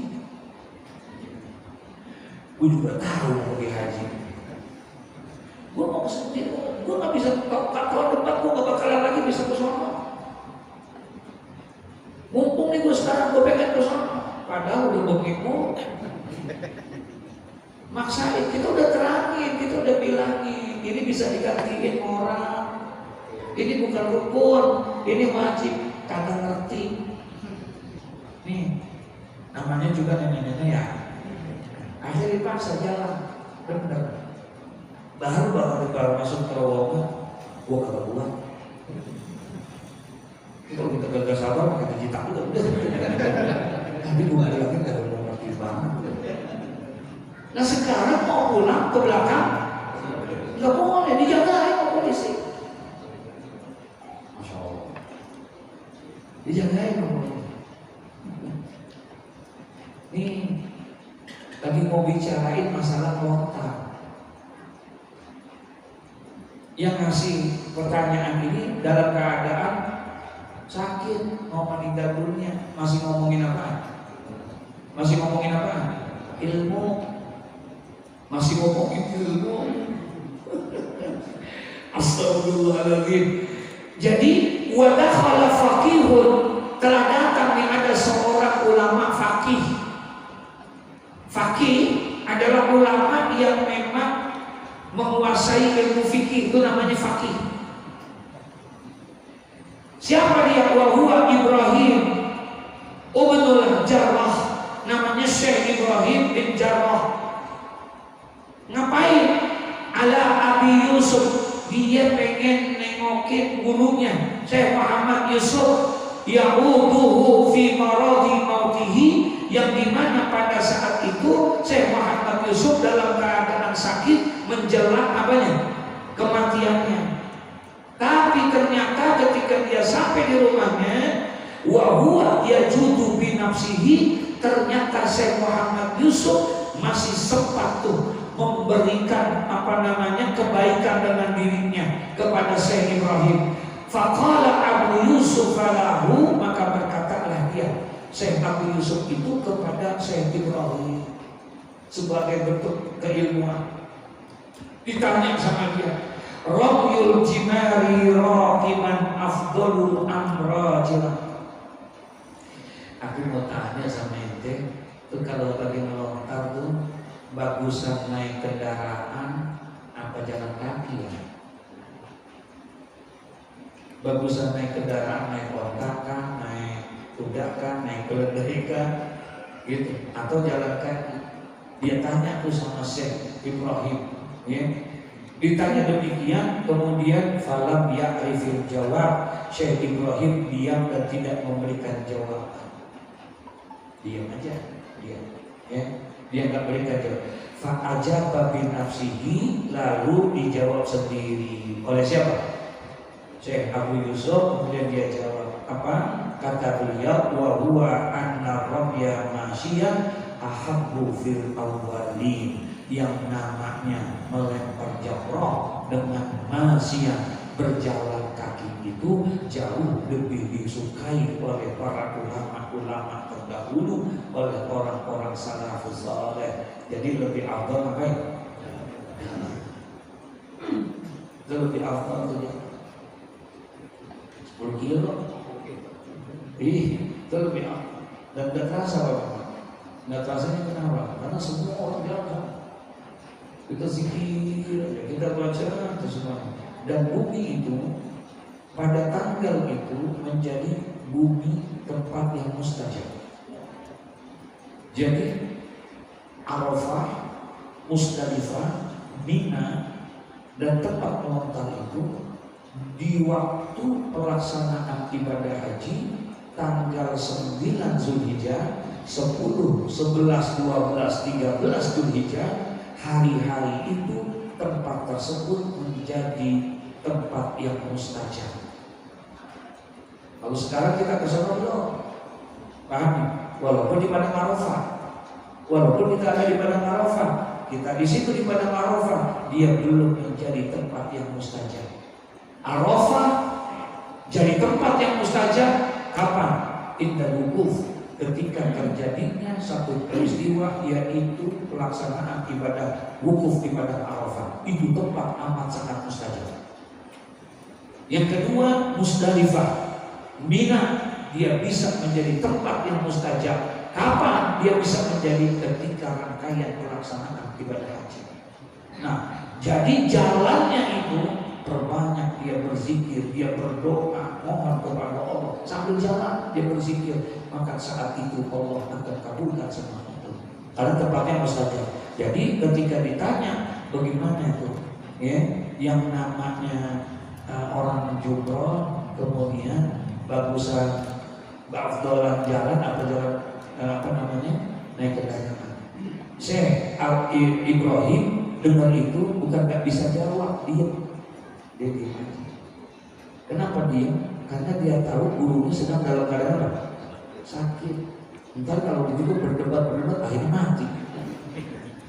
gua juga tahu mau pergi haji. Gua mau kesini, gua nggak bisa tahun depan gua nggak bakalan lagi bisa ke sana. Mumpung nih gua sekarang gua pengen ke sana, padahal udah begitu. Maksain, kita udah terangin, kita udah bilangin, ini bisa digantiin orang. Ini bukan rukun, ini wajib, kagak ngerti. Nih, namanya juga nenek-nenek ya. Akhirnya dipaksa jalan, bener. Baru masuk terowongan, gua kagak buat. Kalau kita gagal sabar, kita cita udah. Tapi gua bilangin kagak mau ngerti banget. Nah sekarang mau pulang ke belakang, nggak boleh, dijagain sama polisi. Masya Allah, dijagain sama polisi. Nih, lagi mau bicarain masalah lontar. Yang ngasih pertanyaan ini dalam keadaan sakit, mau meninggal dunia, masih ngomongin apa? Ilmu. Masih ngomongin ilmu. Astagfirullahaladzim. Jadi wadakhala faqihun, telah datang nih ada seorang ulama faqih. Faqih adalah ulama yang memang menguasai ilmu fikih, itu namanya faqih. Siapa dia? Wa huwa Ibrahim ibnul Jarrah, namanya Syekh Ibrahim bin Jarrah. Ngapain? Ala Abi Yusuf, dia pengen nengokin gurunya Syekh Muhammad Yusuf, ya'uduhu fi maradi mautihi, yang dimana pada saat itu Syekh Muhammad Yusuf dalam keadaan sakit menjelang apanya? Kematiannya. Tapi ternyata ketika dia sampai di rumahnya, wa huwa yajudu bi nafsihi, ternyata Syekh Muhammad Yusuf masih sempat tuh memberikan kebaikan dengan dirinya kepada Syekh Ibrahim. Faqala Abu Yusuf lahu, maka berkatalah dia Syekh Abu Yusuf itu kepada Syekh Ibrahim sebagai bentuk keilmuan. Ditanya sama dia, Rabbul jimari raqiman afdalul amrajil. Aku mau tanya sama ente, tuh kalau lagi melontar tuh bagusan naik kendaraan apa jalan kaki ya? Bagusan naik kendaraan, naik onta kah, naik kuda kah, naik keledai kah, gitu, atau jalan kaki? Dia tanya tuh sama Syekh Ibrahim, ya. Ditanya demikian, kemudian falam ya'rifil jawab, Syekh Ibrahim diam dan tidak memberikan jawaban. Diam aja, diam, ya. Dia nggak berikan jawab. Fa'ajaba bin nafsihi, lalu dijawab sendiri oleh siapa? Syekh Abu Yusuf. Kemudian dia jawab apa? Kata beliau, wa huwa anna rabya masyian ahabbu fil awwalin, yang namanya melempar jamrah dengan masyian, berjalan kaki itu jauh lebih disukai oleh para ulama-ulama terdahulu, oleh orang-orang salafus saleh. Jadi lebih afdal apa ya? Itu lebih afdal tuh ya. 10 kilo Itu lebih apa? Dan tidak terasa apa? Tidak terasanya kenapa? Karena semua orang jalan. Kita zikir, kita baca itu semua. Dan bumi itu pada tanggal itu menjadi bumi tempat yang mustajab. Jadi Arafah, Musdalifah, Mina dan tempat melontar itu di waktu pelaksanaan ibadah haji tanggal 9 Zulhijjah, 10, 11, 12, 13 Zulhijjah, hari-hari itu tempat tersebut menjadi tempat yang mustajab. Kalau sekarang kita ke sana belum, paham? Walaupun di padang Arafah, walaupun kita ada di padang Arafah, kita di situ di padang Arafah, dia belum menjadi tempat yang mustajab. Arafah jadi tempat yang mustajab kapan? Indah wukuf, ketika terjadinya satu peristiwa, yaitu pelaksanaan ibadah wukuf di padang Arafah. Itu tempat amat sangat mustajab. Yang kedua, Musdalifah, Mina, dia bisa menjadi tempat yang mustajab. Kapan dia bisa menjadi? Ketika rangkaian pelaksanaan ibadah haji. Nah, jadi jalannya itu perbanyak dia berzikir, dia berdoa, mohon kepada Allah sambil jalan dia berzikir, maka saat itu Allah akan kabulkan semua itu. Karena tempatnya mustajab. Jadi ketika ditanya bagaimana itu, ya, yang namanya orang jumroh kemudian bagusan afdalan jalan atau jalan naik kendaraan. Syekh Ibrahim dengar itu bukan nggak bisa jawab, diam. Dia diam aja. Kenapa diam? Karena dia tahu gurunya sedang dalam keadaan apa? Sakit. Ntar kalau begitu berdebat akhirnya mati.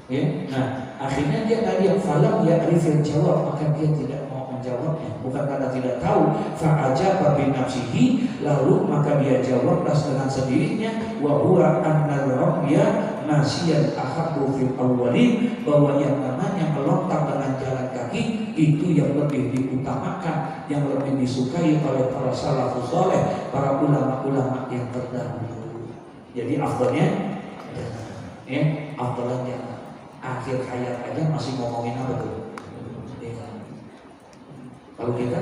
Ya, nah akhirnya dia tadi yang falam ya arifin jawab, maka dia tidak mau menjawabnya, bukan karena tidak tahu. Fa'ajaba bi nafsihi, lalu maka dia jawablah dengan sendirinya, wa huwa annal ramya masyian ahabbu fil awwalin, bahwa yang namanya melontar dengan jalan kaki itu yang lebih diutamakan, yang lebih disukai oleh para salafus saleh, para ulama-ulama yang terdahulu. Jadi afdalnya ya, afdalnya akhir hayat aja masih ngomongin apa tuh? Ya. Kalau kita,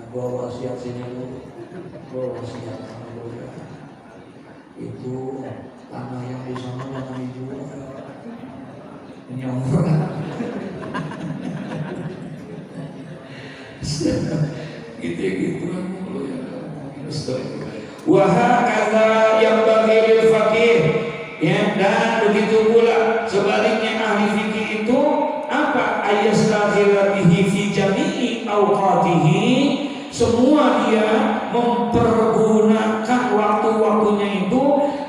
gua wasiat sini dulu, gua wasiat sama dulu. Itu tanah yang di sana jangan dijual, ini orang. Gitu kan mulu ya. Wahakala yang bagi fakih, ya, dan begitu pula sebaliknya ahli fikih itu apa? Ayastaghila bihi fi jami'i awqatihi, semua dia mempergunakan waktu-waktunya itu.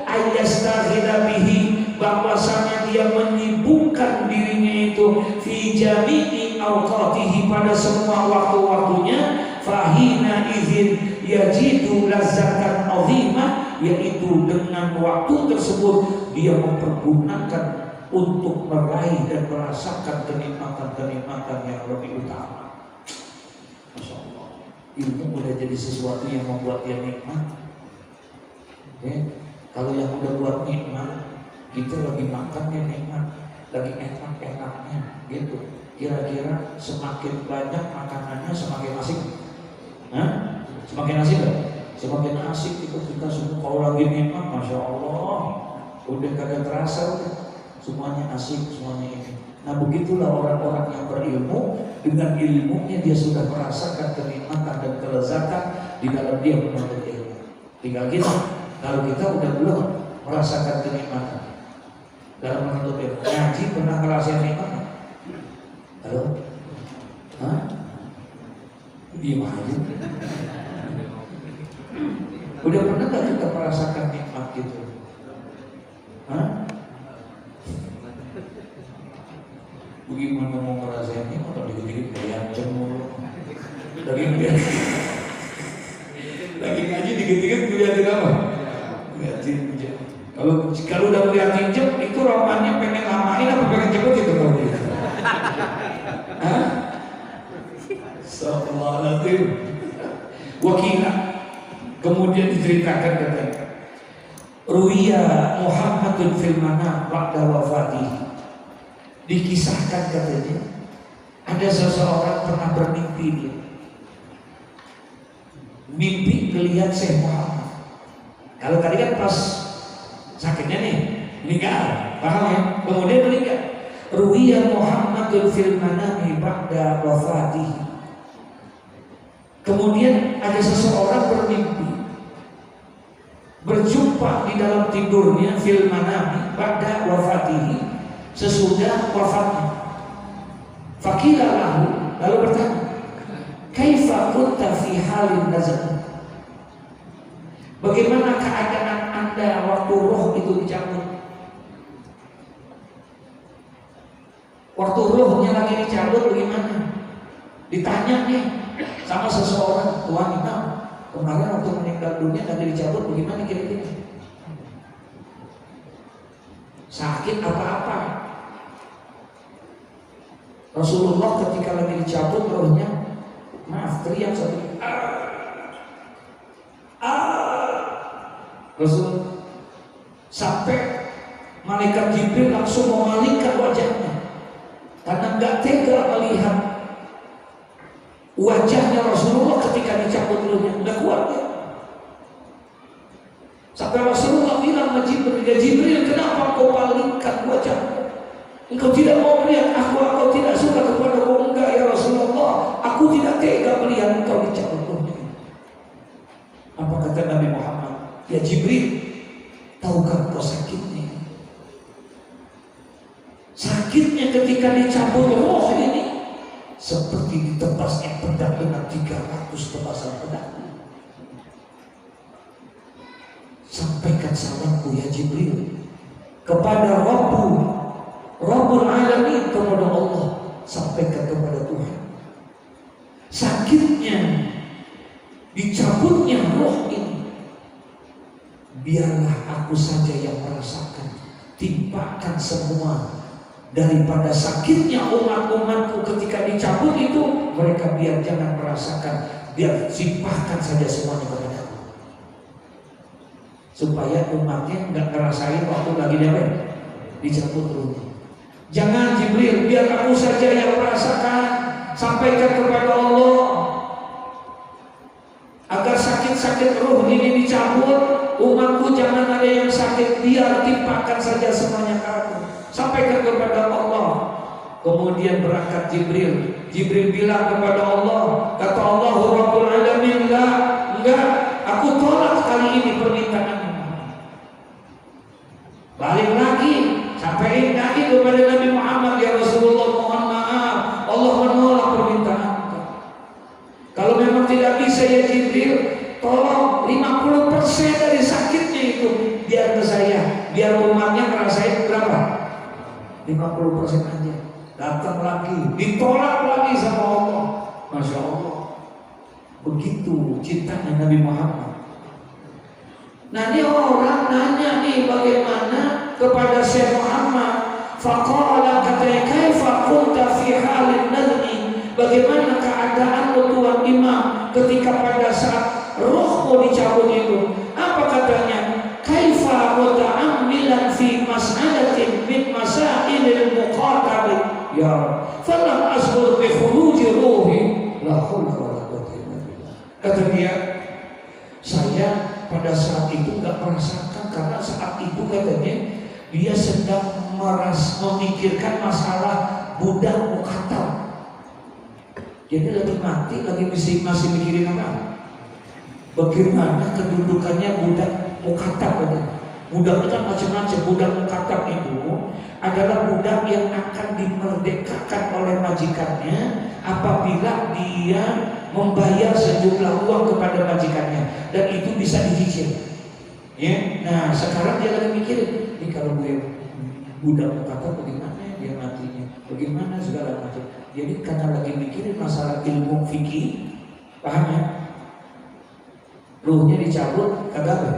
Ayastaghila bihi, bahwasanya dia menyibukkan dirinya itu fi jami'i awqatihi, pada semua waktu-waktunya. Fahina izin yajidu lazatan azimah, yaitu dengan waktu tersebut dia mempergunakan untuk meraih dan merasakan kenikmatan-kenikmatan yang lebih utama. Masya Allah, ilmu udah jadi sesuatu yang membuat dia nikmat. Kalau yang udah buat nikmat, kita lagi makan ya nikmat, lagi enak-enaknya gitu. Kira-kira semakin banyak makanannya semakin asik. Semakin asik kan? Semakin asik itu kita semua. Kalau lagi nikmat, masya Allah, udah kagak terasa, udah semuanya asik, semuanya ini. Nah begitulah orang-orang yang berilmu, dengan ilmunya dia sudah merasakan kenikmatan dan kelezatan di dalam dia menuntut ilmu. Tinggal kita, kalau kita udah belum merasakan kenikmatan dalam menuntut ilmu. Ngaji pernah ngerasain nikmat? Halo? Diam aja. Udah pernah gak kita merasakan nikmat gitu? Bagaimana mau ngerasain nikmat? Atau dikit-dikit kayak cemur lagi ngaji dikit-dikit ngeliatin apa? Ngeliatin jam. Kalau udah ngeliatin jam, itu romannya pengen lamain apa pengen cepet gitu kalau gitu? Astagfirullahaladzim. Wakila. Kemudian diceritakan katanya, Ruwiya Muhammadun fil manam ba'da wafatihi. Dikisahkan katanya, ada seseorang pernah bermimpi dia. Mimpi melihat Syekh Muhammad. Kalau tadi kan pas sakitnya nih, meninggal, paham ya? Kemudian meninggal. Ruwiya Muhammadun fil manami ba'da wafatihi. Kemudian ada seseorang bermimpi berjumpa di dalam tidurnya fil manami ba'da wafatihi, sesudah wafatnya. Faqila lahu, lalu bertanya, kaifa kunta fi halin nazar? Bagaimana keadaan Anda waktu roh itu dicabut? Waktu rohnya lagi dicabut bagaimana? Ditanya nih sama seseorang, wanita, kemarin waktu meninggal dunia lagi dicabut bagaimana kira-kira? Sakit apa-apa? Rasulullah ketika lagi dicabut rohnya, maaf, teriak satu, Rasul, sampai malaikat Jibril langsung memalingkan wajahnya karena nggak tega melihat wajahnya Rasulullah ketika dicabut rohnya, nggak kuat ya. Sampai Rasulullah bilang sama Jibril, ya Jibril, kenapa kau palingkan wajahmu? Engkau tidak mau melihat aku, engkau tidak suka kepada aku. Enggak ya Rasulullah, aku tidak tega melihat engkau dicabut rohnya. Apa kata Nabi Muhammad? Ya Jibril, tahukah kau sakitnya? Sakitnya ketika dicabut roh ini seperti ditebasnya pedang dengan 300 tebasan pedang. Sampaikan salamku ya Jibril kepada Rabbul Alamin, kepada Allah. Sampaikan kepada Tuhan sakitnya dicabutnya roh ini. Biarlah aku saja yang merasakan, timpakan semua daripada sakitnya umat-umatku ketika dicabut itu. Mereka biar jangan merasakan, biar simpahkan saja semuanya kepada aku, supaya umatnya nggak ngerasain waktu lagi dicabut rohnya. Jangan Jibril, biar aku saja yang merasakan. Sampaikan kepada Allah agar sakit-sakit roh ini dicabut. Umatku jangan ada yang sakit, biar timpakan saja semuanya ke aku. Sampaikan kepada Allah. Kemudian berangkat Jibril. Jibril bilang kepada Allah, kata Allah Rabbul Alamin, enggak, aku tolak kali ini permintaanmu. Balik lagi, sampaikan lagi kepada Nabi Muhammad, ya Rasulullah, mohon maaf, Allah menolak permintaan. Kalau memang tidak bisa ya Jibril, tolong 50% dari sakitnya itu biar ke saya, biar umatnya ngerasain berapa? 50% aja. Datang lagi, ditolak lagi sama Allah. Masya Allah, begitu cintanya Nabi Muhammad. Nah ini orang nanya nih bagaimana kepada Syekh Muhammad. Faqala, katanya, kaifa kunta fi halin nadmi? Bagaimana keadaan Tuan Imam ketika pada saat rohmu dicabut itu? Apa katanya? Kaifa muta'ammilan fi mas'alatin min masailil muqatabin, ya falam asbur bi khuruji ruhi, la haula wala quwwata illa billah. Kata dia, saya pada saat itu nggak merasakan, karena saat itu katanya dia sedang memikirkan masalah budak mukatab. Jadi lagi mati, lagi masih mikirin apa? Bagaimana kedudukannya budak mukatab katanya. Budak itu kan macam-macam. Budak mukatab itu adalah budak yang akan dimerdekakan oleh majikannya apabila dia membayar sejumlah uang kepada majikannya, dan itu bisa dicicil. Ya, nah sekarang dia lagi mikirin, ini kalau gue budak mukatab bagaimana dia matinya, bagaimana segala macam. Jadi karena lagi mikirin masalah ilmu fikih, paham ya? Ruhnya dicabut, kagak apa?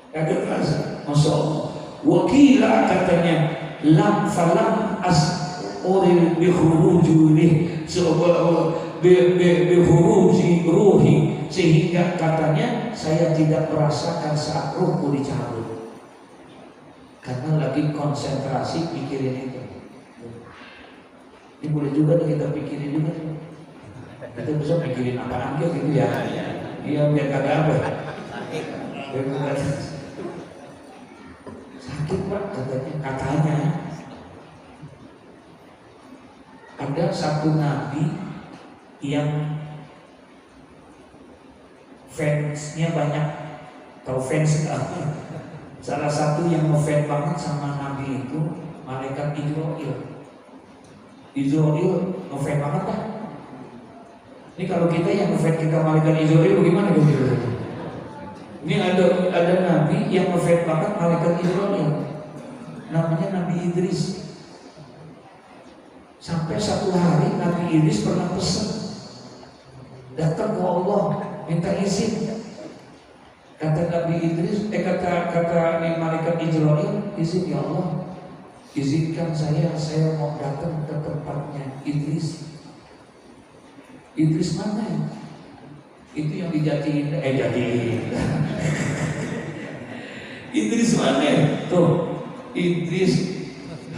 Kagak terasa, Masya Allah. Wakila katanya, lam falam as oril bikhurujunih. bihuruji ruhi, sehingga katanya saya tidak merasakan saat ruhku dicabut karena lagi konsentrasi pikirin itu. Ini boleh juga kita pikirin juga. Kita bisa pikirin apa aja gitu ya. Iya biar kagak apa. Sakit Pak katanya. Ada satu nabi yang fansnya banyak. Tahu fans apa? Salah satu yang ngefans banget sama nabi itu malaikat Israel. Israel ngefans banget kan? Ini kalau kita yang ngefans kita malaikat Israel bagaimana gitu? Ini ada nabi yang ngefans banget malaikat Israel. Namanya Nabi Idris. Sampai satu hari Nabi Idris pernah pesan datang ke Allah minta izin. Kata Nabi Idris, kata malaikat Israel, izin ya Allah, izinkan saya mau datang ke tempatnya Idris. Idris mana ya? Itu yang dijatiin, jatiin. Idris mana? Tuh, Idris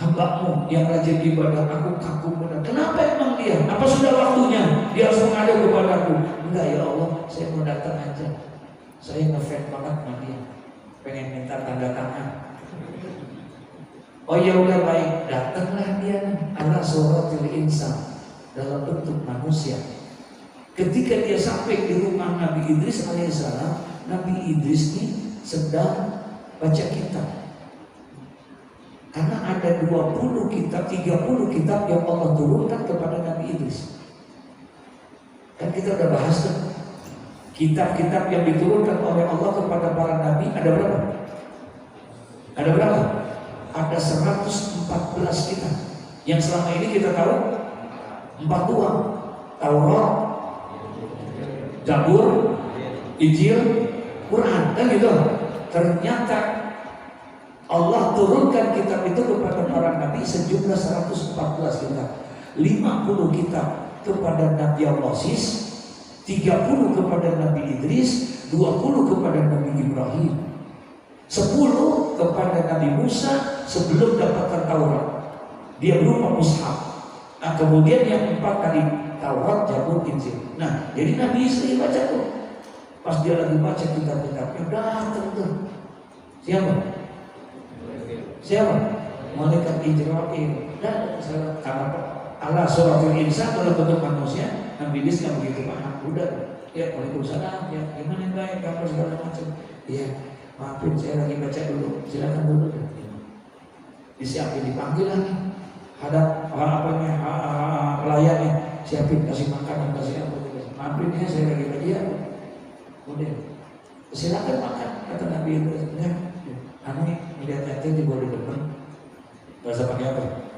hambamu yang rajin ibadah, aku kagum benar. Kenapa emang dia? Apa sudah waktunya? Dia harus menghadap kepadaku. Enggak ya Allah, saya mau datang aja. Saya ngefans banget sama dia. Pengen minta tanda tangan. Oh ya udah baik, datanglah dia ala suratil insan dalam bentuk manusia. Ketika dia sampai di rumah Nabi Idris alaihissalam, Nabi Idris ini sedang baca kitab. Karena ada 20 kitab, 30 kitab yang Allah turunkan kepada Nabi Idris. Kan kita udah bahas tuh. Kitab-kitab yang diturunkan oleh Allah kepada para nabi ada berapa? Ada berapa? Ada 114 kitab. Yang selama ini kita tahu 4 doang. Taurat, Zabur, Injil, Quran, kan gitu. Ternyata Allah turunkan kitab itu kepada para nabi sejumlah 114 kitab. 50 kitab kepada Nabi Moses, 30 kepada Nabi Idris, 20 kepada Nabi Ibrahim, 10 kepada Nabi Musa sebelum dapatkan Taurat. Dia berupa mushaf. Nah kemudian yang 4 tadi Taurat, Zabur, Injil. Nah jadi Nabi Israel baca tuh. Pas dia lagi baca kitab-kitabnya datang tuh. Siapa? Malaikat Israel. Dan karena Allah suratul insan dalam bentuk manusia, Nabi Idris yang begitu paham. Udah, ya waalaikumsalam, ya gimana yang baik, kabar segala macam. Iya, maafin saya lagi baca dulu, silakan dulu. Disiapin, dipanggil lagi. Hadap pelayannya, siapin, kasih makanan, kasih apa. Maafin ya, saya lagi baca. Udah, silakan makan, kata Nabi Idris. Ya, aneh, melihat hati boleh depan. Bahasa pakai apa?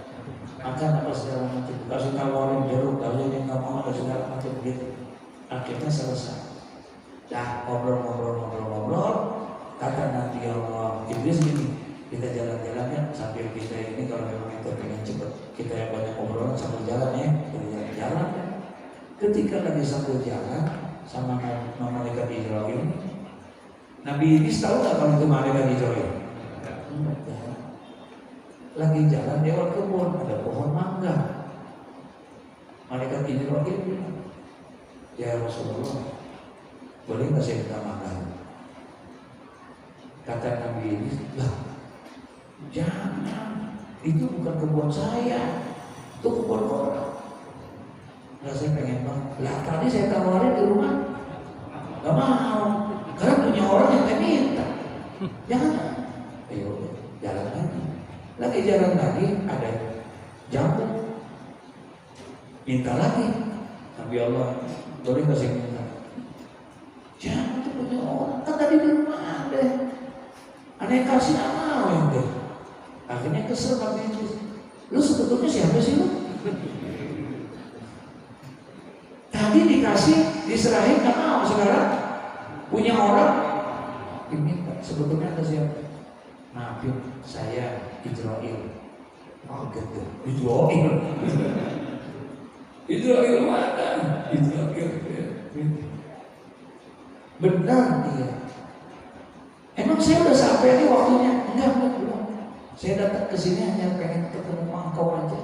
Makan apa segala macam, kasih tawarin jeruk, kalau yang nggak mau ada segala macam begitu. Akhirnya selesai. Dah ngobrol, kata Nabi Allah Idris gini, kita jalan-jalan ya sambil kita ini kalau memang kita pengen cepet, kita yang banyak obrolan sambil jalan ya, jalan. Ketika lagi sambil jalan sama malaikat Israel, Nabi Idris tahu nggak kalau itu malaikat Israel? Lagi jalan lewat kebun, ada pohon mangga. Malaikat Israel bilang, ya Rasulullah, boleh nggak saya minta makan? Kata Nabi ini, lah, jangan, itu bukan kebun saya, itu kebun orang. Nah saya pengen banget. Lah tadi saya tawarin di rumah, nggak mau, karena punya orang yang saya minta. Jangan, ayo jalan lagi. Lagi jalan lagi ada jambu, minta lagi. Nabi Allah, boleh nggak saya minta? Jangan tuh punya orang, kan tadi di rumah ada. Ada yang kasih nama yang deh. Akhirnya kesel Nabi Idris. Lu sebetulnya siapa sih lu? Tadi dikasih, diserahin nggak mau, sekarang punya orang diminta. Sebetulnya ada siapa? Maafin saya Israel. Oh gitu, Israel mana? Benar dia. Emang saya udah sampai nih waktunya? Enggak belum. Saya datang ke sini hanya pengen ketemu engkau aja.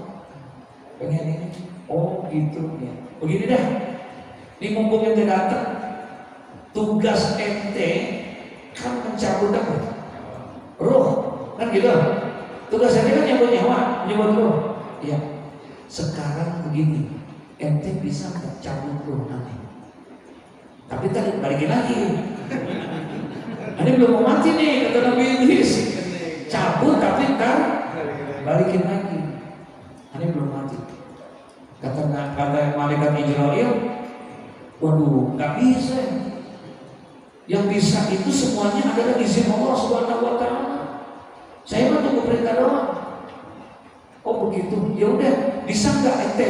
Pengen ini. Oh gitu ya. Begini dah. Ini mumpung ente datang, tugas ente kan mencabut apa? Roh, kan gitu. Tugas ente kan nyabut nyawa, nyabut roh. Ya. Sekarang begini, ente bisa nggak cabut roh nanti? Tapi tadi balikin lagi. Ini belum mau mati nih, kata Nabi Idris. Cabut tapi ntar balikin lagi. Ini belum mati. Kata malaikat Israel, waduh, nggak bisa. Yang bisa itu semuanya adalah izin Allah Subhanahu Wa Taala. Saya mah tunggu perintah doang. Oh begitu, ya udah. Bisa nggak ente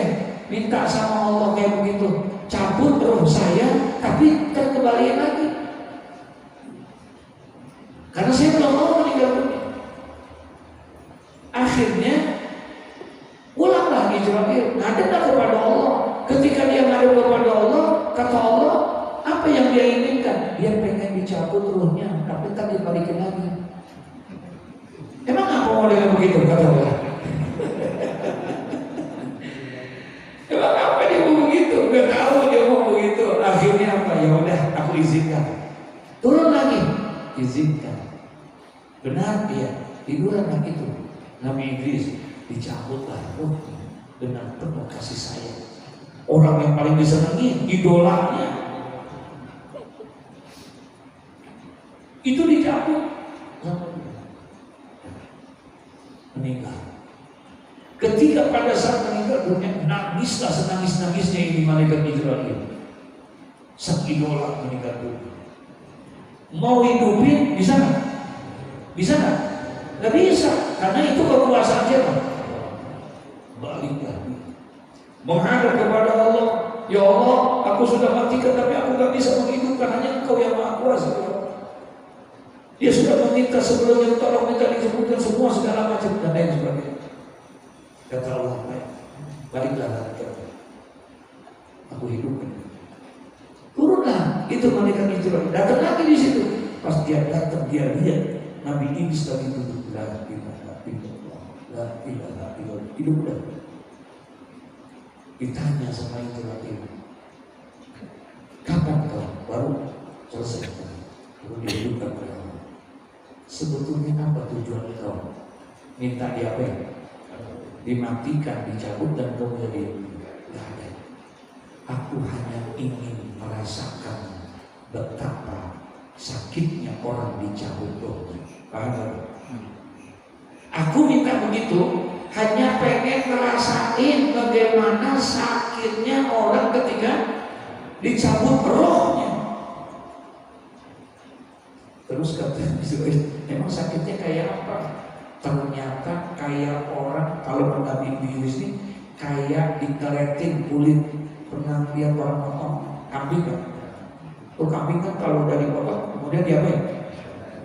minta sama Allah kayak begitu? Cabut roh saya, tapi kembaliin lagi. Karena saya belum mau meninggal dunia. Akhirnya ulanglah Israel, ngadeplah kepada Allah. Ketika dia ngadep kepada Allah, kata Allah, apa yang dia inginkan? Dia pengen dicabut ruhnya, tapi tak dibalikin lagi. Emang apa mau dengan begitu? Kata Allah. Emang apa dia mau begitu? Gak tahu dia mau begitu. Akhirnya apa? Ya udah, aku izinkan. Turun lagi, izinkan. Benar dia tiduran lagi itu. Nabi Idris dicabutlah ruhnya dengan penuh kasih sayang. Orang yang paling disenangi, idolanya, itu dicabut sama dia. Meninggal. Ketika pada saat meninggal dunia, nangislah senangis-nangisnya ini malaikat Israel. Sang idola meninggal dunia. Mau hidupin bisa nggak? Bisa nggak? Nggak bisa, karena itu kekuasaan siapa? Balik lagi, menghadap kepada Allah. Ya Allah, aku sudah matikan, tapi aku nggak bisa menghidupkan, hanya Engkau yang Maha Kuasa. Dia sudah meminta sebelumnya, tolong minta disebutkan semua segala macam dan lain sebagainya. Kata Allah, baliklah lagi, aku hidupkan. Turunlah itu malaikat Israel, datang lagi di situ. Pas dia datang, dia lihat Nabi Idris tadi duduk, la ilaha illallah, la ilaha illallah, hidup dah. Ditanya sama Israel, kapan kau baru selesai? Baru dihidupkan oleh Allah. Sebetulnya apa tujuan kau? Minta dia apa? Dimatikan, dicabut dan kau jadi tidak ada. Aku hanya ingin merasakan betapa sakitnya orang dicabut rohnya. Paham? Aku minta begitu hanya pengen ngerasain bagaimana sakitnya orang ketika dicabut rohnya. Terus kata Israel, emang sakitnya kayak apa? Ternyata kayak orang, kalau Nabi Idris ini kayak dikeletin kulit. Pernah lihat orang potong kambing kan? Tuh kambing kan kalau dari potong kemudian diapain?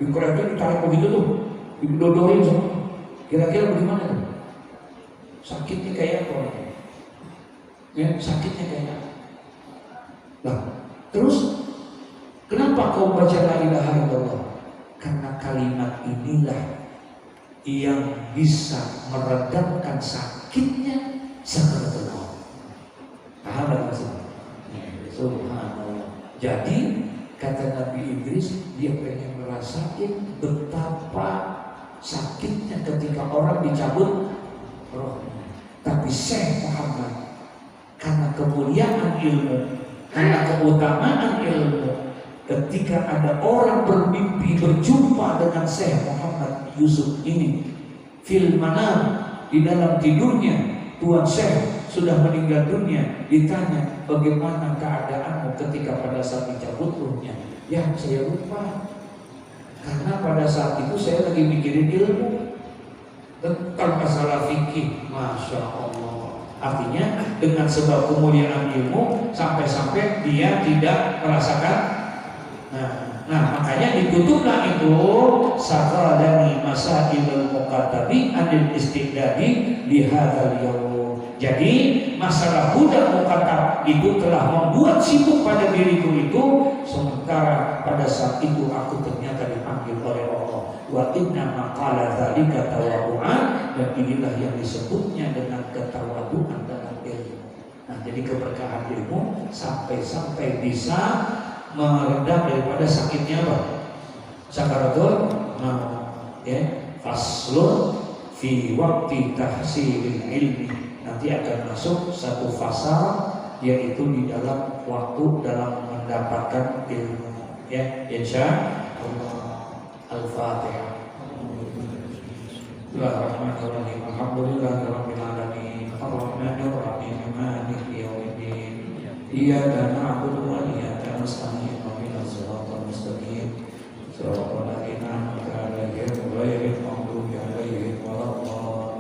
Dikeletin, ditarik begitu tuh, didodorin semua. Kira-kira bagaimana tuh? Sakitnya kayak apa? Ya, sakitnya kayak apa? Nah, terus kenapa kau baca la ilaha illallah? Karena kalimat inilah yang bisa meredamkan sakitnya sakaratul maut. Paham tak maksudnya? Subhanallah. Jadi kata Nabi Idris, dia pengen merasakan betapa sakitnya ketika orang dicabut rohnya. Tapi Syekh Muhammad karena kemuliaan ilmu, karena keutamaan ilmu, ketika ada orang bermimpi berjumpa dengan Syekh Muhammad Yusuf ini fil manam, di dalam tidurnya, Tuan Syekh sudah meninggal dunia, ditanya bagaimana keadaanmu ketika pada saat dicabut ruhnya. Ya saya lupa, karena pada saat itu saya lagi mikirin ilmu tentang masalah fikih. Masya Allah. Artinya dengan sebab kemuliaan ilmu sampai-sampai dia tidak merasakan. Nah makanya ditutuplah itu sakadani masailul muqaddami anil istidadi di hadzal yaum. Jadi masalah budak mukatab itu telah membuat sibuk pada diriku itu, sementara pada saat itu aku ternyata dipanggil oleh Allah. Wa inna maqala dzalika tawaddu'an, dan inilah yang disebutnya dengan ketawaduan dalam ilmu. Nah, jadi keberkahan ilmu sampai bisa meredam daripada sakitnya apa? Sakaratul maut. Ya, faslun fi waqti tahsilil ilmi. Nanti akan masuk satu fasa, yaitu di dalam waktu dalam mendapatkan ilmu. Ya, insyaallah. Al-Fatihah. Bismillahirrahmanirrahim. Alhamdulillahirabbil alamin. Arrahmanir rahim. Maliki yaumiddin. Iyyaka na'budu wa iyyaka nasta'in. Ihdinas siratal mustaqim. Siratal ladzina an'amta 'alaihim ghairil maghdubi 'alaihim waladdallin.